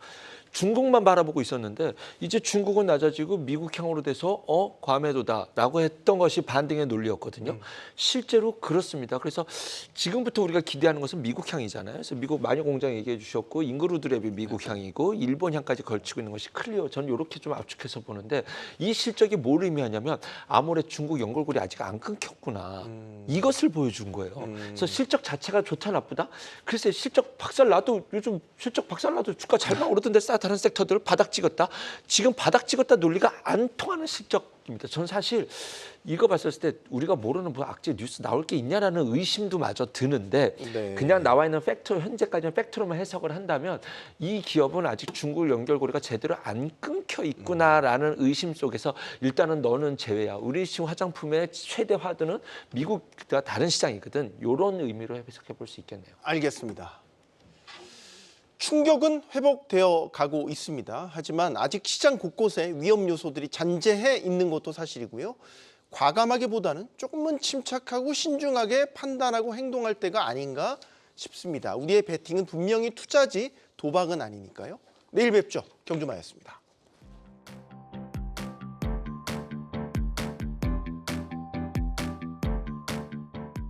중국만 바라보고 있었는데 이제 중국은 낮아지고 미국향으로 돼서 과매도다라고 했던 것이 반등의 논리였거든요. 실제로 그렇습니다. 그래서 지금부터 우리가 기대하는 것은 미국향이잖아요. 그래서 미국 마녀공장 얘기해 주셨고 잉그루드랩이 미국향이고 일본향까지 걸치고 있는 것이 클리어. 저는 이렇게 좀 압축해서 보는데 이 실적이 뭘 의미하냐면 아무래도 중국 연결고리 아직 안 끊겼구나. 이것을 보여준 거예요. 그래서 실적 자체가 좋다 나쁘다. 글쎄 실적 박살나도 요즘 실적 박살나도 주가 잘 오르던데 다른 섹터들 바닥 찍었다. 지금 바닥 찍었다 논리가 안 통하는 실적입니다. 저는 사실 이거 봤을 때 우리가 모르는 뭐 악재 뉴스 나올 게 있냐라는 의심도 마저 드는데 네. 그냥 나와 있는 팩트 현재까지는 팩트로만 해석을 한다면 이 기업은 아직 중국 연결고리가 제대로 안 끊겨 있구나라는 의심 속에서 일단은 너는 제외야. 우리 지금 화장품의 최대 화두는 미국과 다른 시장이거든. 이런 의미로 해석해 볼 수 있겠네요. 알겠습니다. 충격은 회복되어 가고 있습니다. 하지만 아직 시장 곳곳에 위험 요소들이 잔재해 있는 것도 사실이고요. 과감하게보다는 조금은 침착하고 신중하게 판단하고 행동할 때가 아닌가 싶습니다. 우리의 베팅은 분명히 투자지 도박은 아니니까요. 내일 뵙죠. 경주마였습니다.